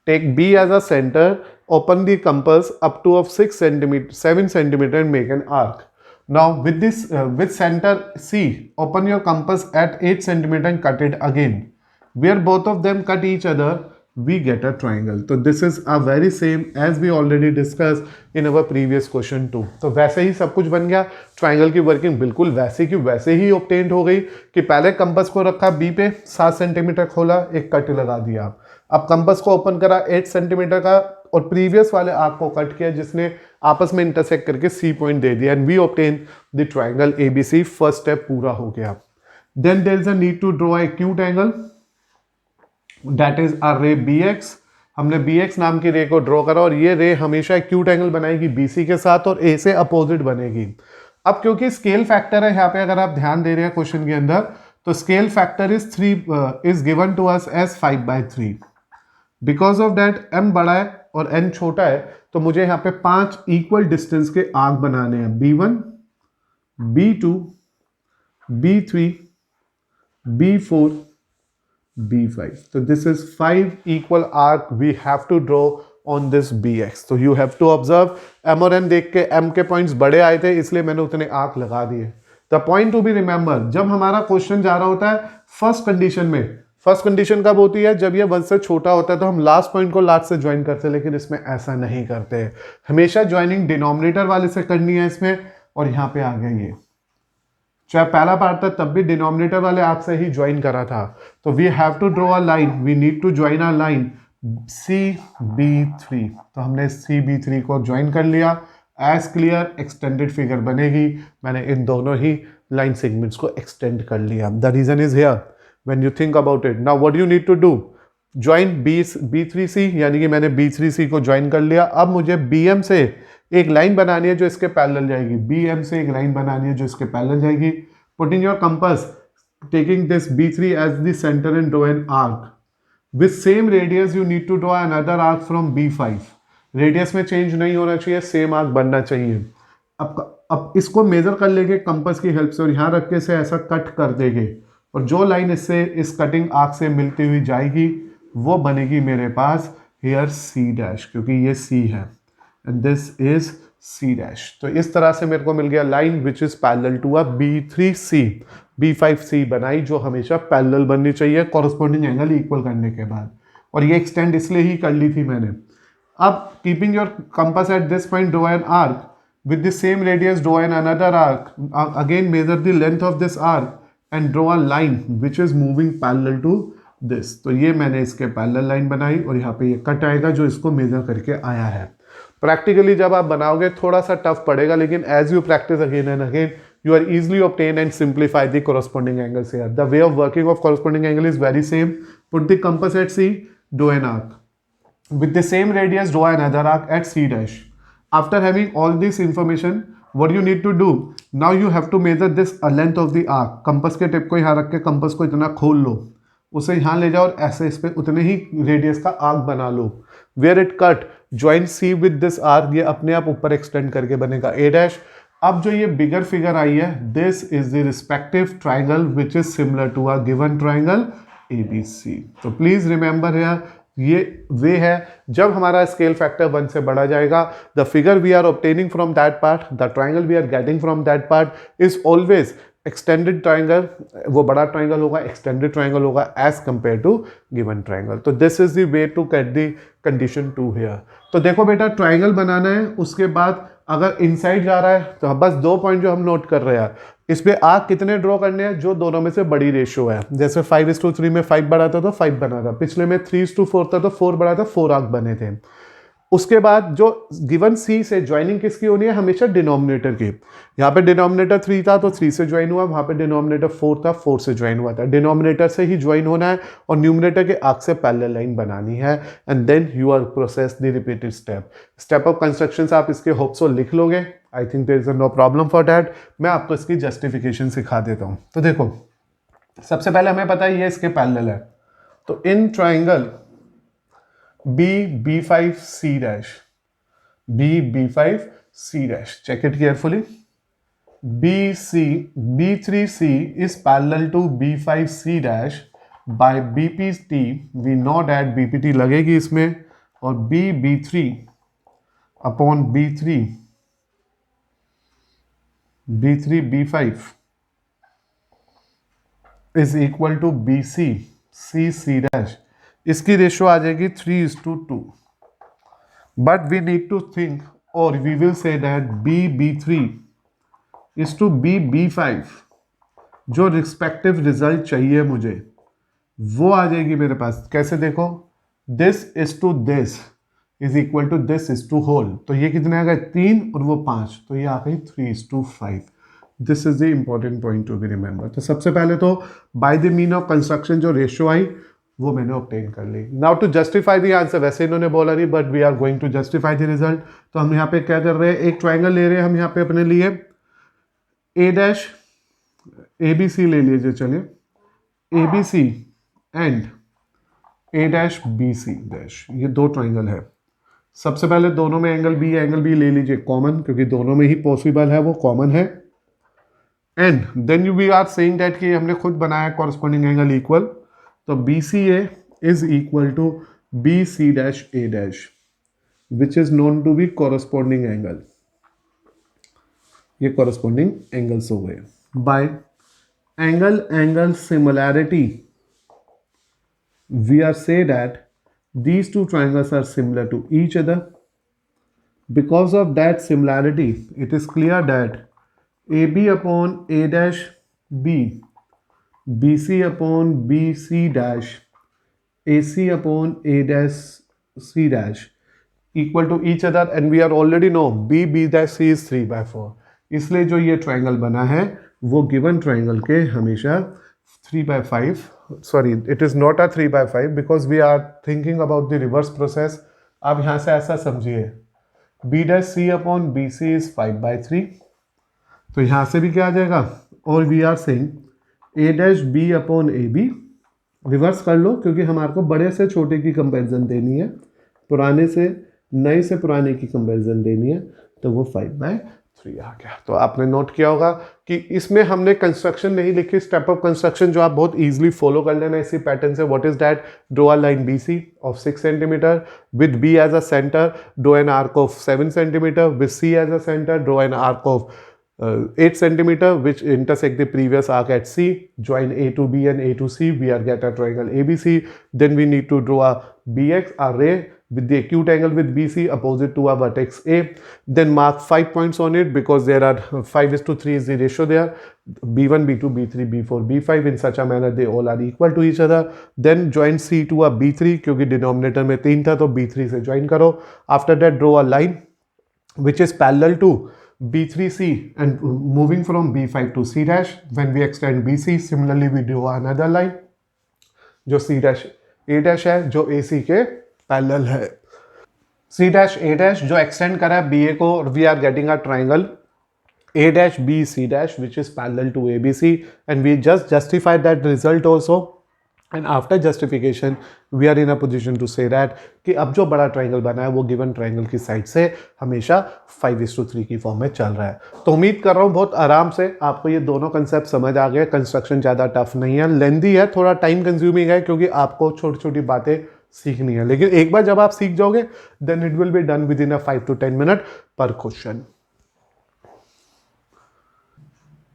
Take B as a center, open the compass up to of 7 centimeter and make an arc. Now with this with center C, open your compass at 8 centimeter and cut it again. Where both of them cut each other, we get a triangle. So this is a very same as we already discussed in our previous question too. तो वैसे ही सब कुछ बन गया. Triangle की working बिल्कुल वैसे की वैसे ही ऑब्टेन्ड हो गई कि पहले कंपास को रखा B पे 7 सेंटीमीटर खोला, एक कट लगा दिया. अब कंपास को ओपन करा 8 सेंटीमीटर का और प्रीवियस वाले आर्क को कट किया जिसने आपस में इंटरसेक्ट करके C पॉइंट दे दिया and we obtain the triangle ABC. First step पूरा हो गया. Then there is a need to draw a acute angle, that is a ray BX. हमने BX नाम की रे को ड्रॉ करा और ये रे हमेशा एक्यूट एंगल बनाएगी BC के साथ और A से अपोजिट बनेगी. अब क्योंकि स्केल फैक्टर है यहाँ पे, अगर आप ध्यान दे रहे हैं क्वेश्चन के अंदर, तो scale factor is given to us as 5/3. Because of that M बड़ा है और N छोटा है, तो मुझे यहाँ पे 5 इक्वल डिस्टेंस के आर्क बनाने हैं, B1 B2 B3 B4 B5. तो this is 5 equal arc we have to draw on this BX. तो you have to observe M और N देख के M के पॉइंट्स बड़े आए थे इसलिए मैंने उतने आर्क लगा दिए. The point to be remember, जब हमारा क्वेश्चन जा रहा होता है फर्स्ट कंडीशन में, फर्स्ट कंडीशन कब होती है, जब ये 1 से छोटा होता है तो हम लास्ट पॉइंट को लास्ट से ज्वाइन करते हैं, लेकिन इसमें ऐसा नहीं करते. हमेशा ज्वाइनिंग डिनोमिनेटर वाले से करनी है इसमें. और यहाँ पे आ गया ये, चाहे पहला पार्ट था तब भी डिनोमिनेटर वाले आर्क से ही ज्वाइन करा था। तो we have to draw a line, we need to join a line CB3। तो हमने CB3 को ज्वाइन कर लिया। एज क्लियर एक्सटेंडेड फिगर बनेगी। मैंने इन दोनों ही लाइन सेगमेंट्स को एक्सटेंड कर लिया। The reason is here when you think about it. Now what you need to do, join B3C, यानी कि मैंने B3C को ज्वाइन कर लिया। अब मुझे BM से एक लाइन बनानी है जो इसके पैरेलल जाएगी। BM से एक लाइन बनानी है जो इसके पैरेलल जाएगी। Putting your compass, taking this B3 as the centre and draw an arc with same radius. You need to draw another arc from B5। Radius में चेंज नहीं होना चाहिए, सेम आर्क बनना चाहिए। अब इसको मेजर कर लेंगे कंपास की हेल्प से और यहाँ रख के से ऐसा कट कर देंगे और जो लाइन इससे इस कटिंग आर्क से मिलती हुई जाएगी वो बनेगी मेरे पास हेयर C', क्योंकि ये C है एंड दिस इज C'। तो इस तरह से मेरे को मिल गया line which is parallel to a B3C। B5C बनाई जो हमेशा पैरेलल बननी चाहिए कॉरस्पॉन्डिंग एंगल इक्वल करने के बाद, और ये एक्सटेंड इसलिए ही कर ली थी मैंने। अब keeping your compass at this point, draw an arc with the same radius, draw an another arc. Again measure the length of this arc and draw a line which is moving parallel to this। तो ये मैंने इसके parallel line बनाई और यहाँ पे ये cut आएगा जो इसको मेजर करके आया है। प्रैक्टिकली जब आप बनाओगे थोड़ा सा टफ पड़ेगा, लेकिन as you practice again and again you are easily obtain and simplify the corresponding angles here. The way of working of corresponding angle is very same. Put the compass at C, draw an arc. With the same radius, draw another arc at C'. After having all this information, what you need to do? Now you have to measure this length of the arc. Compass के tip को यहाँ रख के compass को इतना खोल लो, उसे यहाँ ले जाओ और ऐसे इस पे उतने ही रेडियस का आर्क बना लो। Where it cut, join C with this arc, ये अपने आप ऊपर एक्सटेंड करके बनेगा A'। अब जो ये बिगर फिगर आई है, this is the respective triangle which is similar to a given triangle ABC। तो प्लीज रिमेंबर हियर, ये वे है जब हमारा स्केल फैक्टर 1 से बढ़ा जाएगा, the figure we are obtaining from that part, the triangle we are getting from that part is always extended triangle. वो बड़ा ट्राइंगल होगा, एक्सटेंडेड ट्राइंगल होगा as compare to given triangle. तो this is the way to get the condition 2 here. तो देखो बेटा, triangle बनाना है, उसके बाद अगर इनसाइड जा रहा है तो बस 2 पॉइंट जो हम नोट कर रहे हैं, इस पे आर्क कितने ड्रॉ करने हैं जो दोनों में से बड़ी रेशियो है। जैसे 5:3 में 5 बड़ा था तो 5 बना था, पिछले में 3:4 था तो 4 बड़ा था, 4 आर्क बने थे। उसके बाद जो गिवन C से ज्वाइनिंग किसकी होनी है, हमेशा डिनोमिनेटर की। यहाँ पे डिनोमिनेटर 3 था तो 3 से ज्वाइन हुआ, वहाँ पे डिनोमिनेटर 4 था, 4 से ज्वाइन हुआ था। डिनोमिनेटर से ही ज्वाइन होना है और न्यूमिनेटर के आर्क से पैरेलल लाइन बनानी है and then you are process the repeated step of construction. आप इसके होप सो लिख लोगे, I think there is no problem for that. मैं आपको इसकी जस्टिफिकेशन सिखा देता हूँ। तो देखो, सबसे पहले हमें पता है ये इसके पैरेलल है, तो in triangle B5C', B5C', check it carefully. B3C is parallel to B5C' by BPT. We know that BPT लगेगी इसमें, और B3 upon B5 is equal to BC इसकी रेशियो आ जाएगी 3:2। But we need to think or we will say that B3 is to B5। जो respective result चाहिए मुझे वो आ जाएगी मेरे पास। कैसे देखो, this is to this is equal to this is to whole, तो ये कितने आ गए 3 और वो 5, तो ये आ गई 3:5। This is the important point to be remember. तो सबसे पहले तो by the mean of construction जो रेशियो आई वो मैंने ऑब्टेन कर ली। Now to justify the answer, वैसे इन्होंने बोला नहीं but we are going to justify the result. तो हम यहाँ पे क्या कर रहे हैं, एक ट्राइंगल ले रहे हैं हम यहाँ पे अपने लिए, ABC ले लीजिए, चलिए ABC एंड A', BC', ये 2 ट्राइंगल है। सबसे पहले दोनों में एंगल B ले लीजिए कॉमन, क्योंकि दोनों में ही पॉसिबल है, वो कॉमन है। And then we are saying that कि हमने खुद बनाया कॉरस्पॉन्डिंग एंगल इक्वल, तो BCA is equal to BC', which is known to be corresponding angle. ये कॉरस्पॉन्डिंग एंगल्स हो गए। By angle similarity we are say that these two triangles are similar to each other. Because of that similarity, it is clear that AB upon A' B B C upon B C dash A C upon A dash C dash equal to each other and we are already know B B dash C is 3/4. इसलिए जो ये triangle बना है वो given triangle के हमेशा 3/5, sorry it is not a 3/5 because we are thinking about the reverse process. आप यहां से ऐसा समझिए B dash C upon B C is 5/3. तो यहां से भी क्या आ जाएगा और we are saying A dash B upon A B. Reverse कर लो क्योंकि हमारे को बड़े से छोटे की कंपैरिजन देनी है, पुराने से नए से पुराने की कंपैरिजन देनी है, तो वो 5/3 आ गया. तो आपने नोट किया होगा कि इसमें हमने कंस्ट्रक्शन नहीं लिखी, स्टेप ऑफ कंस्ट्रक्शन जो आप बहुत इजीली फॉलो कर लेना इसी पैटर्न से. What is that? Draw a line BC of 6 centimetre with B as a centre, draw an arc of 7 centimetre with C as a centre, draw an arc of 8 centimeter which intersect the previous arc at C, join A to B and A to C, we are get a triangle ABC. Then we need to draw a BX, a ray with the acute angle with BC opposite to a vertex A. Then mark 5 points on it because there are 5:3 is the ratio there. B1, B2, B3, B4, B5 in such a manner they all are equal to each other. Then join C to a B3 क्योंकि denominator में 3 था तो B3 से join करो. After that draw a line which is parallel to B3C and moving from B5 to C dash. When we extend BC, similarly we draw another line जो C dash A dash है जो AC के parallel है. C dash A dash जो extend करा है BA को, we are getting a triangle A dash B C dash which is parallel to ABC and we just justified that result also. And after justification we are in a position to say that कि अब जो बड़ा triangle बना है वो given triangle की side से हमेशा 5:3 की फॉर्म में चल रहा है. तो उम्मीद कर रहा हूँ बहुत आराम से आपको ये दोनों कंसेप्ट समझ आ गए. कंस्ट्रक्शन ज़्यादा टफ नहीं है, लेंदी है, थोड़ा टाइम कंज्यूमिंग है क्योंकि आपको छोटी छोटी बातें सीखनी है, लेकिन एक बार जब आप सीख जाओगे then it will be done with in a 5 to 10 minute per question.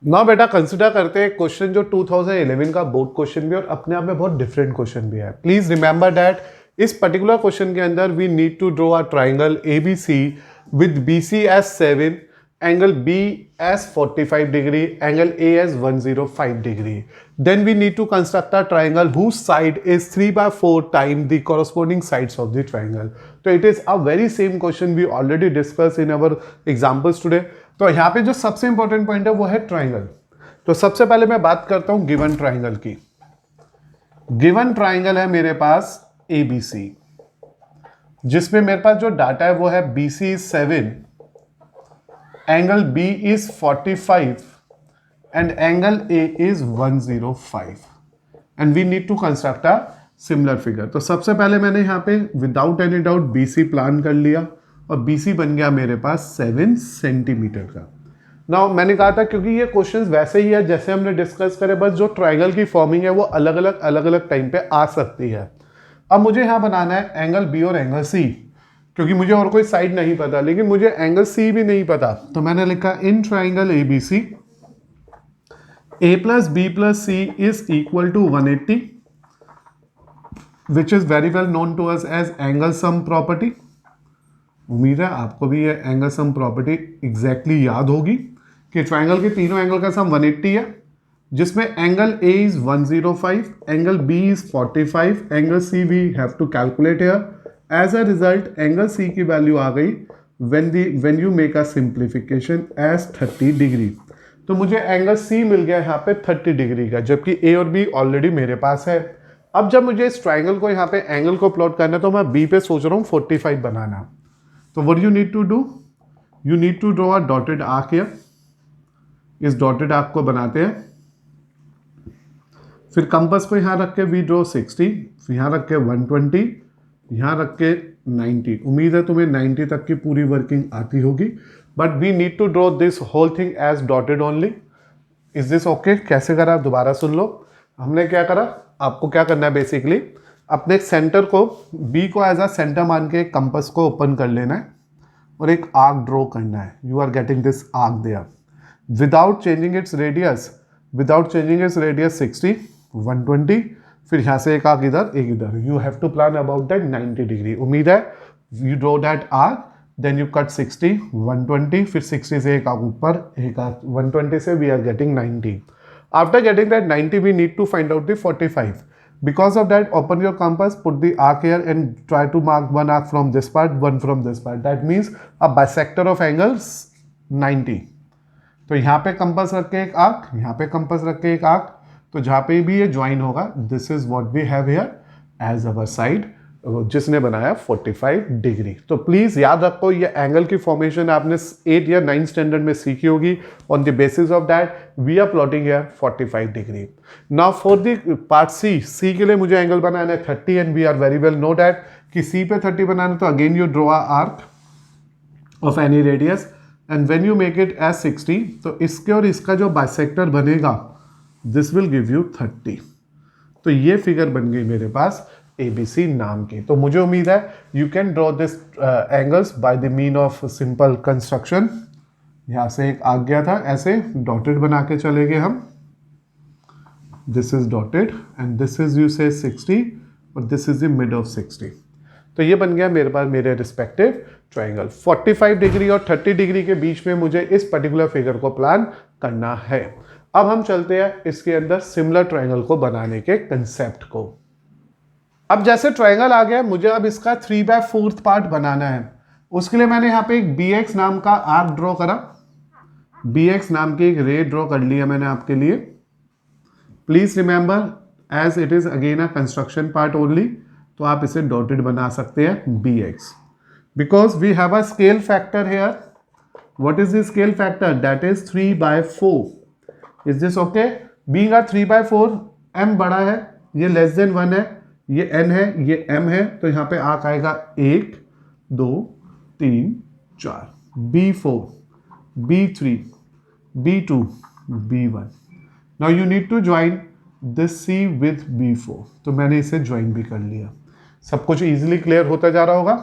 ना बेटा कंसिडर करते हैं क्वेश्चन जो 2011 का बोर्ड क्वेश्चन भी और अपने आप में बहुत डिफरेंट क्वेश्चन भी है. प्लीज रिमेंबर दैट इस पर्टिकुलर क्वेश्चन के अंदर we need to draw a triangle ABC with BC as 7, angle B as 45 degree, angle A as 105 degree. Then we need to construct a triangle whose side is 3/4 times the corresponding sides of the triangle. So it is a very same question we already discussed in our examples today. तो यहाँ पे जो सबसे important point है वो है triangle. तो सबसे पहले मैं बात करता हूं गिवन ट्राइंगल की. गिवन ट्राइंगल है मेरे पास ABC जिसमें मेरे पास जो डाटा है वो है BC is 7, angle B is 45 and angle A is 105 and we need to construct a similar figure. तो सबसे पहले मैंने यहाँ पे without any doubt BC plan कर लिया और BC बन गया मेरे पास 7 सेंटीमीटर का. नाउ मैंने कहा था क्योंकि ये क्वेश्चंस वैसे ही है जैसे हमने डिस्कस करे, बस जो ट्राइंगल की फॉर्मिंग है वो अलग अलग टाइम पे आ सकती है. अब मुझे यहाँ बनाना है एंगल B और एंगल C क्योंकि मुझे और कोई साइड नहीं पता, लेकिन मुझे एंगल C भी नहीं पता. तो मैंने लिखा in triangle ABC A plus B plus C is equal to 180 which is very well known to us as angle sum property. उम्मीद है आपको भी ये एंगल सम प्रॉपर्टी एग्जैक्टली याद होगी कि ट्राइंगल के तीनों एंगल का सम 180 है जिसमें angle A is 105, angle B is 45, angle C we have to calculate here. As a result angle C की वैल्यू आ गई when you make a simplification as 30 degree. तो मुझे एंगल C मिल गया यहाँ पे 30 डिग्री का, जबकि A और B ऑलरेडी मेरे पास है. अब जब मुझे इस ट्राइंगल को यहाँ पे एंगल को प्लॉट करना है तो मैं B पे सोच रहा हूँ 45 बनाना. तो what you need to do, you need to draw a dotted arc here. इस डॉटेड आर्क को बनाते हैं, फिर कंपास को यहाँ रख के वी ड्रॉ 60, यहाँ रख के 120, यहाँ रख के 90. उम्मीद है तुम्हें 90 तक की पूरी वर्किंग आती होगी, but we need to draw this whole thing as dotted only. Is this okay? कैसे करा दोबारा सुन लो. हमने क्या करा, आपको क्या करना है बेसिकली अपने सेंटर को B को एज अ सेंटर मान के कंपास को ओपन कर लेना है और एक आर्क ड्रॉ करना है. You are getting this arc there without changing its radius 60, 120, फिर यहाँ से एक आर्क इधर एक इधर. You have to plan about that 90 degree. उम्मीद है you draw that arc, then you cut 60, 120, फिर 60 से एक आर्क ऊपर, एक आर्क 120 से we are getting 90. After getting that 90, we need to find out the 45. Because of that, open your compass, put the arc here and try to mark one arc from this part, one from this part. That means a bisector of angles 90. तो यहाँ पे compass रख के एक arc, यहाँ पे compass रख के एक आर्क, तो जहाँ पे भी ये ज्वाइन होगा, this is what we have here as our side, जिसने बनाया 45 डिग्री। तो प्लीज याद रखो ये एंगल की फॉर्मेशन आपने 8 या 9 स्टैंडर्ड में सीखी होगी। On the basis of that we are plotting here 45 degree. Now for the part C के लिए मुझे एंगल बनाना है 30 and we are very well know that कि सी पे 30 बनाना, तो again you draw a arc of any radius and when you make it as 60, तो इसके और इसका जो बाइसेक्टर बनेगा दिस विल गिव यू 30। तो ये फिगर बन गई मेरे पास ABC नाम की। तो मुझे उम्मीद है you can draw this angles bye the mean of simple construction. यहां से एक आ गया था, ऐसे डॉटेड बना के चले गए हम, this is dotted and this is you से 60 और this is the mid of 60। तो ये बन गया मेरे पास मेरे रिस्पेक्टिव ट्राइंगल। 45 डिग्री और 30 डिग्री के बीच में मुझे इस पर्टिकुलर फिगर को प्लान करना है। अब हम चलते हैं इसके अंदर सिमिलर ट्राइंगल को बनाने के कंसेप्ट को। अब जैसे ट्राइंगल आ गया, मुझे अब इसका 3/4 पार्ट बनाना है। उसके लिए मैंने यहाँ पे एक BX नाम का आर्क ड्रॉ करा, BX नाम की एक रे ड्रॉ कर लिया मैंने आपके लिए। Please remember as it is again a construction part only, तो आप इसे डॉटेड बना सकते हैं BX, because we have a scale factor here. What is the scale factor? That is 3/4। Is this okay? Being a 3/4, m बड़ा है, ये less than 1 है, ये n है, ये m है, तो यहाँ पे आर्क आएगा 1 2 3 4, B4 B3 B2 B1। Now you need to join this C with B4, तो मैंने इसे ज्वाइन भी कर लिया। सब कुछ इजीली क्लियर होता जा रहा होगा।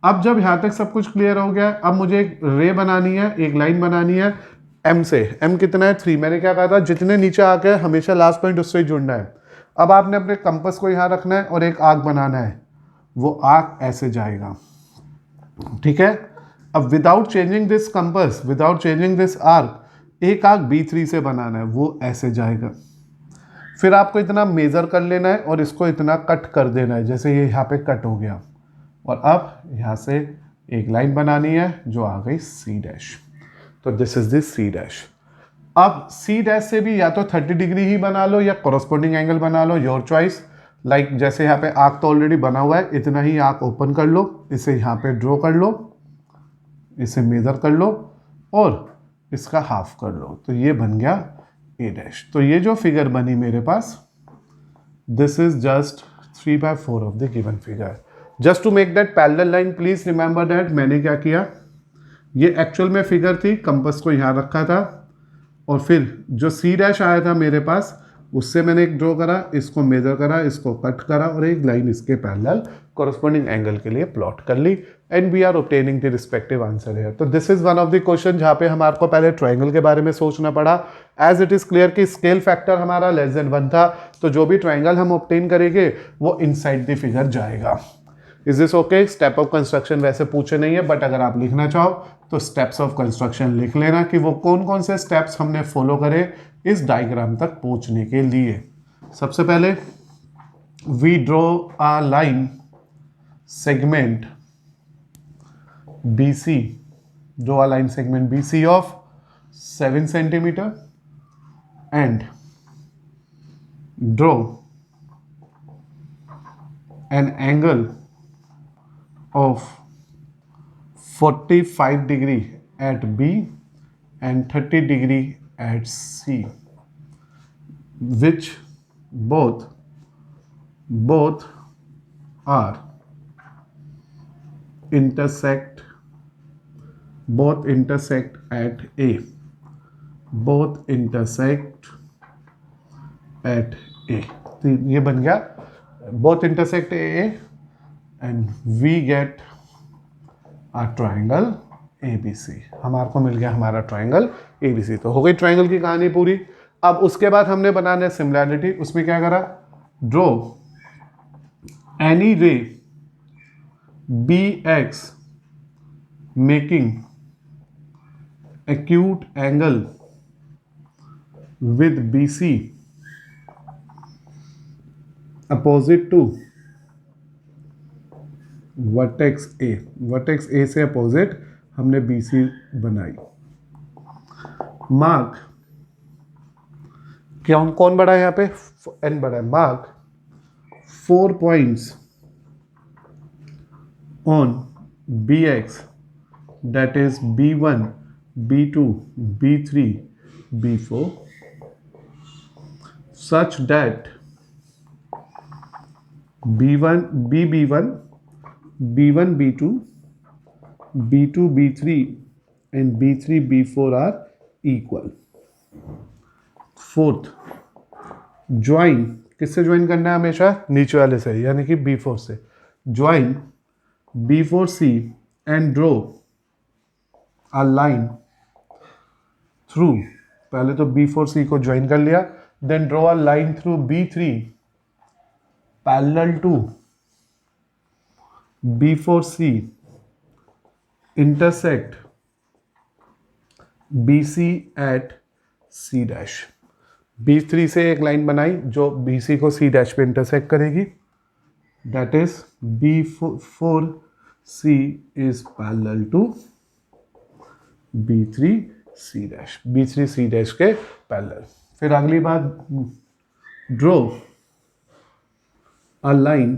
अब जब यहाँ तक सब कुछ क्लियर हो गया, अब मुझे एक रे बनानी है, एक लाइन बनानी है M से। M कितना है? 3। मैंने क्या कहा था, जितने नीचे आके हमेशा लास्ट पॉइंट उससे ही जुड़ना है। अब आपने अपने कंपास को यहाँ रखना है और एक आर्क बनाना है, वो आर्क ऐसे जाएगा, ठीक है। अब without changing this compass, without changing this arc, एक आर्क B3 से बनाना है, वो ऐसे जाएगा। फिर आपको इतना मेजर कर लेना है और इसको इतना कट कर देना है, जैसे ये यहाँ पे कट हो गया। और अब यहाँ से एक लाइन बनानी है जो आ गई C', तो दिस इज दिस C'। अब C' से भी या तो 30 डिग्री ही बना लो या कॉरस्पॉन्डिंग एंगल बना लो, योर चॉइस। लाइक जैसे यहाँ पे आर्क तो ऑलरेडी बना हुआ है, इतना ही आर्क ओपन कर लो, इसे यहाँ पे ड्रॉ कर लो, इसे मेजर कर लो और इसका हाफ कर लो, तो ये बन गया A'। तो ये जो फिगर बनी मेरे पास, this is just 3/4 of the given figure. Just to make that parallel line, please remember that मैंने क्या किया, ये एक्चुअल में फिगर थी, कंपास को यहाँ रखा था और फिर जो C' आया था मेरे पास, उससे मैंने एक ड्रॉ करा, इसको मेजर करा, इसको कट करा और एक लाइन इसके पैरेलल कॉरस्पॉन्डिंग एंगल के लिए प्लॉट कर ली and we are obtaining the respective answer here. तो this is one of the question जहाँ पे हमारे को पहले ट्राइंगल के बारे में सोचना पड़ा। एज इट इज क्लियर कि स्केल फैक्टर हमारा लेस देन 1 था, तो जो भी ट्राइंगल हम ऑब्टेन करेंगे वो इनसाइड द फिगर जाएगा। Is this okay? Step of construction वैसे पूछे नहीं है, बट अगर आप लिखना चाहो तो स्टेप्स ऑफ कंस्ट्रक्शन लिख लेना कि वो कौन कौन से स्टेप्स हमने फॉलो करे इस डायग्राम तक पहुंचने के लिए। सबसे पहले we draw a line segment BC, draw a line segment BC of 7 centimetre and draw an angle of 45 degree at B and 30 degree at C, which both are intersect at A, both intersect at A। तो ये बन गया both intersect A and we get a triangle ABC। हमारे को मिल गया हमारा triangle ABC। तो हो गई ट्राइंगल की कहानी पूरी। अब उसके बाद हमने बनाना है सिमिलैरिटी। उसमें क्या करा, draw any ray BX making acute angle with BC opposite to vertex A, vertex ए से अपोजिट हमने BC बनाई। मार्क क्या कौन बड़ा है यहाँ पे, n बड़ा है। Mark 4 points on BX that is B1, B2, B3, B4 such that B1, BB1, B1, B2, B2, B3 and B3, B4 are equal। Fourth, join किससे ज्वाइन करना है हमेशा, नीचे वाले से, यानी कि B4 से। Join B4C and draw a line through, पहले तो B4C को ज्वाइन कर लिया, then draw a line through B3 parallel to B4C intersect BC at C dash। B3 से एक लाइन बनाई जो BC को C dash पे इंटरसेक्ट करेगी, that is B4C is parallel to B3C dash, B3C dash के पैरेलल। फिर अगली बात, draw a line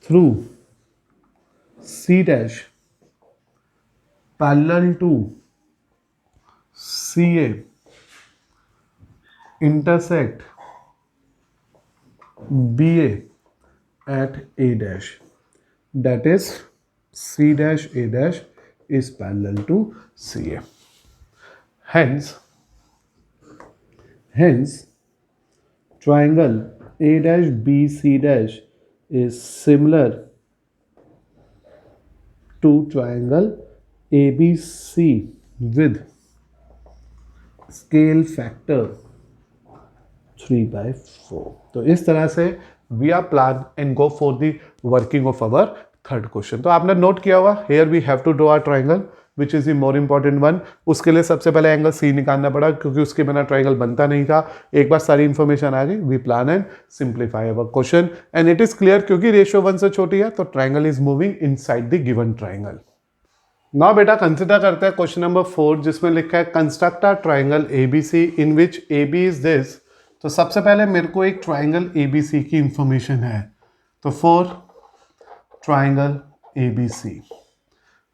through C dash parallel to CA intersect BA at A dash, that is C dash A dash is parallel to CA। Hence triangle A dash B C dash is similar to triangle ABC with scale factor 3/4। तो इस तरह से we are plan and go for the working of our third question. तो आपने note किया होगा, here we have to draw a triangle which is the more important one. उसके लिए सबसे पहले एंगल सी निकालना पड़ा, क्योंकि उसके बिना ट्राइंगल बनता नहीं था। एक बार सारी इंफॉर्मेशन आ गई, we plan and simplify our question and it is clear, क्योंकि रेशियो 1 से छोटी है तो triangle is moving inside the given triangle. Now बेटा कंसिडर करते हैं क्वेश्चन नंबर 4, जिसमें लिखा है construct a triangle ABC in which AB is this. तो सबसे पहले मेरे को एक ट्राइंगल ABC की इंफॉर्मेशन है। तो for triangle ABC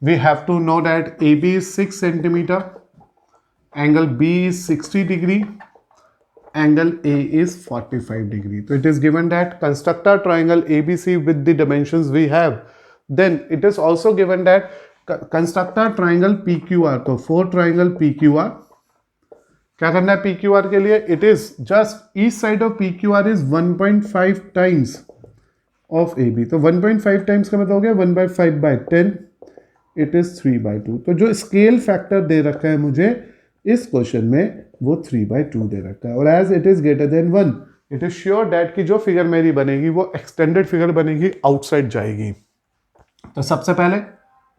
we have to know that AB is 6 centimeter, angle B is 60 degree, angle A is 45 degree। So it is given that construct a triangle ABC with the dimensions we have। Then it is also given that construct a triangle PQR। तो for triangle PQR क्या करना है PQR के लिए, it is just each side of PQR is 1.5 times of AB। तो 1.5 times का मतलब हो गया 1/5/10, इट इज 3/2। तो जो स्केल फैक्टर दे रखा है मुझे इस क्वेश्चन में वो 3/2 दे रखा है, और as it is greater than 1 it is sure that कि जो फिगर मेरी बनेगी वो एक्सटेंडेड फिगर बनेगी, आउटसाइड जाएगी। तो सबसे पहले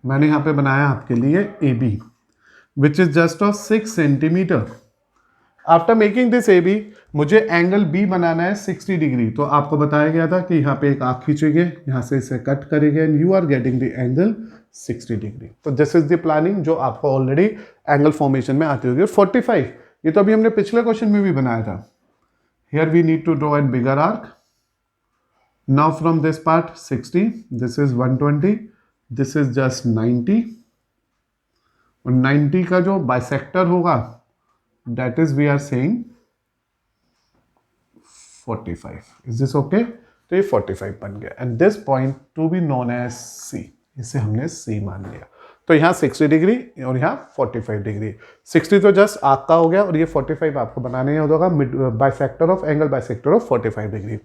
मैंने यहाँ पे बनाया आपके लिए AB which is just of 6 centimetre. After making this AB मुझे एंगल B बनाना है 60 डिग्री। तो आपको बताया गया था कि यहाँ पे एक आर्क खींचेंगे, यहाँ से इसे कट करेंगे and you are getting the angle 60 degree. तो दिस इज द प्लानिंग जो आपको ऑलरेडी एंगल फॉर्मेशन में आती होगी। 45 ये तो अभी हमने पिछले क्वेश्चन में भी बनाया था। Here we need to draw an bigger arc. Now from this part 60, this is 120, this is just 90, और 90 का जो बाइसेक्टर होगा that is we are saying 45। is this okay? तो ये 45 बन गया and this point to be known as C, इसे हमने C मान लिया। तो यहाँ 60 डिग्री और यहाँ 45 डिग्री। 60 तो जस्ट आर्क का हो गया और ये 45 आपको बनाने होगा bisector of angle bisector of 45 degree.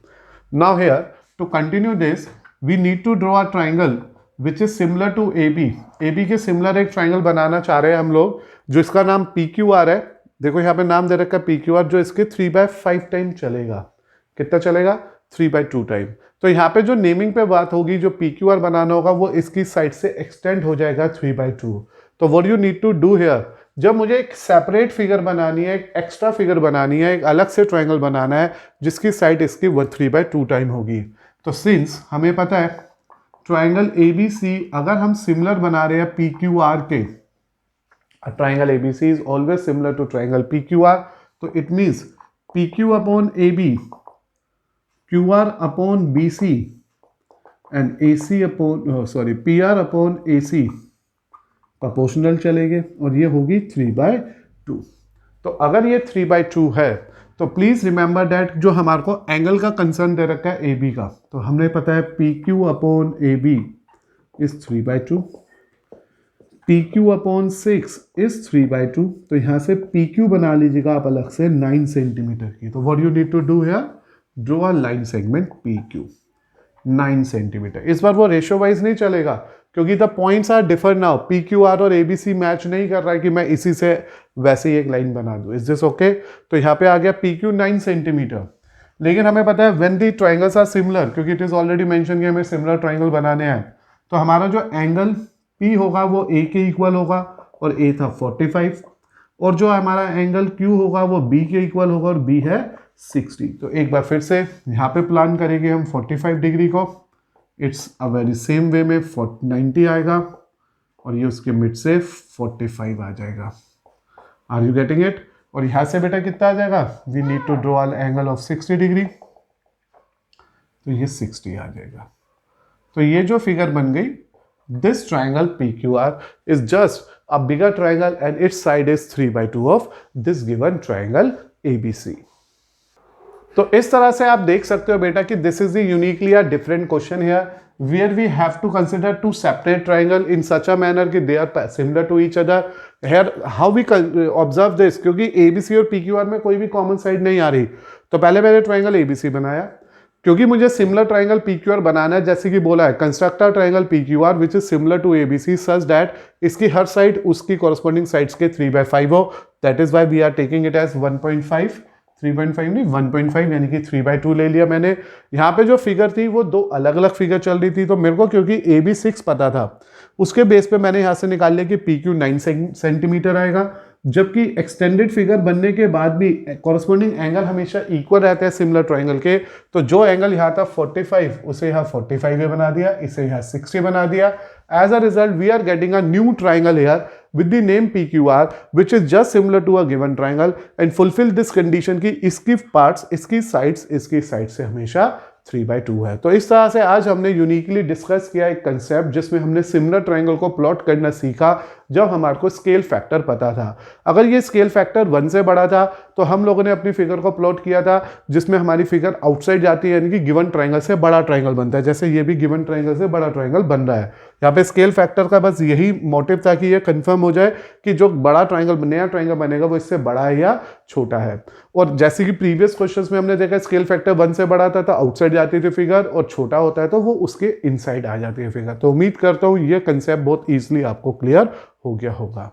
Now here to continue this we need to draw a triangle which is similar to AB। AB के सिमिलर एक ट्राइंगल बनाना चाह रहे हैं हम लोग, जो इसका नाम PQR है। देखो यहाँ पे नाम दे रखा है PQR, जो इसके 3/5 टाइम चलेगा। कितना चलेगा? 3/2 टाइम। तो यहाँ पे जो नेमिंग पे बात होगी, जो PQR बनाना होगा वो इसकी साइड से एक्सटेंड हो जाएगा 3/2। तो what you need to do here, जब मुझे एक सेपरेट फिगर बनानी है, एक एक्स्ट्रा फिगर बनानी है, एक अलग से ट्रायंगल बनाना है जिसकी साइड इसकी 3/2 टाइम होगी। तो सिंस हमें पता है ट्रायंगल ABC अगर हम सिमिलर बना रहे हैं PQR के, triangle ABC is always similar to triangle PQR, तो it means PQ upon AB, QR upon BC and AC upon PR upon AC proportional चलेंगे और ये होगी 3/2। तो अगर ये 3/2 है तो प्लीज रिमेंबर दैट जो हमारे को एंगल का कंसर्न दे रखा है AB का, तो हमने पता है PQ upon AB is 3/2, PQ upon 6 is 3/2। तो यहां से PQ बना लीजिएगा आप अलग से 9 सेंटीमीटर की। तो what you need to do here, draw a line segment PQ 9 centimetre. इस बार वो रेशियो वाइज नहीं चलेगा क्योंकि the points are differ now, PQR और ABC मैच नहीं कर रहा है कि मैं इसी से वैसे ही एक लाइन बना दूं। Is this okay? तो यहाँ पे आ गया PQ 9 सेंटीमीटर, लेकिन हमें पता है when the triangles are similar, क्योंकि इट इज ऑलरेडी मेंशन कि हमें सिमिलर ट्रायंगल बनाने हैं, तो हमारा जो एंगल P होगा वो A के इक्वल होगा और A था 45, और जो हमारा एंगल Q होगा वो B के इक्वल होगा और B है 60। तो एक बार फिर से यहाँ पे प्लान करेंगे हम 45 डिग्री को, it's a very same way में 90 आएगा और ये उसके मिड से 45 आ जाएगा। Are you getting it? और यहाँ से बेटा कितना आ जाएगा, we need to draw an angle of 60 degree, तो ये 60 आ जाएगा। तो ये जो फिगर बन गई, this triangle PQR is just a bigger triangle and its side is 3/2 of this given triangle ABC. तो इस तरह से आप देख सकते हो बेटा कि this is uniquely a different question here where we have to consider two separate triangle in such a manner कि they are similar to each other. Here how we observe this, क्योंकि ABC और PQR में कोई भी common side नहीं आ रही, तो पहले मैंने ट्राइंगल ABC बनाया क्योंकि मुझे सिमिलर ट्राइंगल PQR बनाना है। जैसे कि बोला है construct a triangle PQR which is similar to ABC such that इसकी हर साइड उसकी कॉरस्पॉन्डिंग साइड्स के 3/5 हो। That is why we are taking it as 1.5, 3.5 नहीं 1.5 यानी कि 3/2 ले लिया मैंने। यहाँ पे जो फिगर थी वो दो अलग अलग फिगर चल रही थी, तो मेरे को क्योंकि AB 6 पता था उसके बेस पे मैंने यहाँ से निकाल लिया कि PQ 9 सेंटीमीटर आएगा, जबकि एक्सटेंडेड फिगर बनने के बाद भी कॉरस्पॉन्डिंग एंगल हमेशा इक्वल रहते हैं सिमिलर ट्राइंगल के। तो जो एंगल यहाँ था 45 उसे यहाँ 45 बना दिया, इसे यहाँ 60 बना दिया। As a result, we are getting a new triangle here with the name PQR, which is just similar to a given triangle and fulfill this condition कि इसकी parts, इसकी sides से हमेशा 3/2 है। तो इस तरह से आज हमने यूनिकली डिस्कस किया एक कंसेप्ट जिसमें हमने सिमिलर ट्राइंगल को प्लॉट करना सीखा जब हमारे को स्केल फैक्टर पता था। अगर ये स्केल फैक्टर 1 से बड़ा था तो हम लोगों ने अपनी फिगर को प्लॉट किया था जिसमें हमारी फिगर आउटसाइड जाती है, यानी कि गिवन ट्राइंगल से बड़ा ट्राइंगल बनता है। जैसे ये भी गिवन ट्राइंगल से बड़ा ट्राइंगल बन रहा है। यहाँ पे स्केल फैक्टर का बस यही मोटिव था कि ये कंफर्म हो जाए कि जो बड़ा ट्राइंगल नया ट्राइंगल बनेगा वो इससे बड़ा है या छोटा है। और जैसे कि प्रीवियस क्वेश्चंस में हमने देखा स्केल फैक्टर 1 से बड़ा था तो आउटसाइड जाती थी फिगर, और छोटा होता है तो वो उसके इनसाइड आ जाती है फिगर। तो उम्मीद करता हूँ ये कंसेप्ट बहुत ईजिली आपको क्लियर हो गया होगा।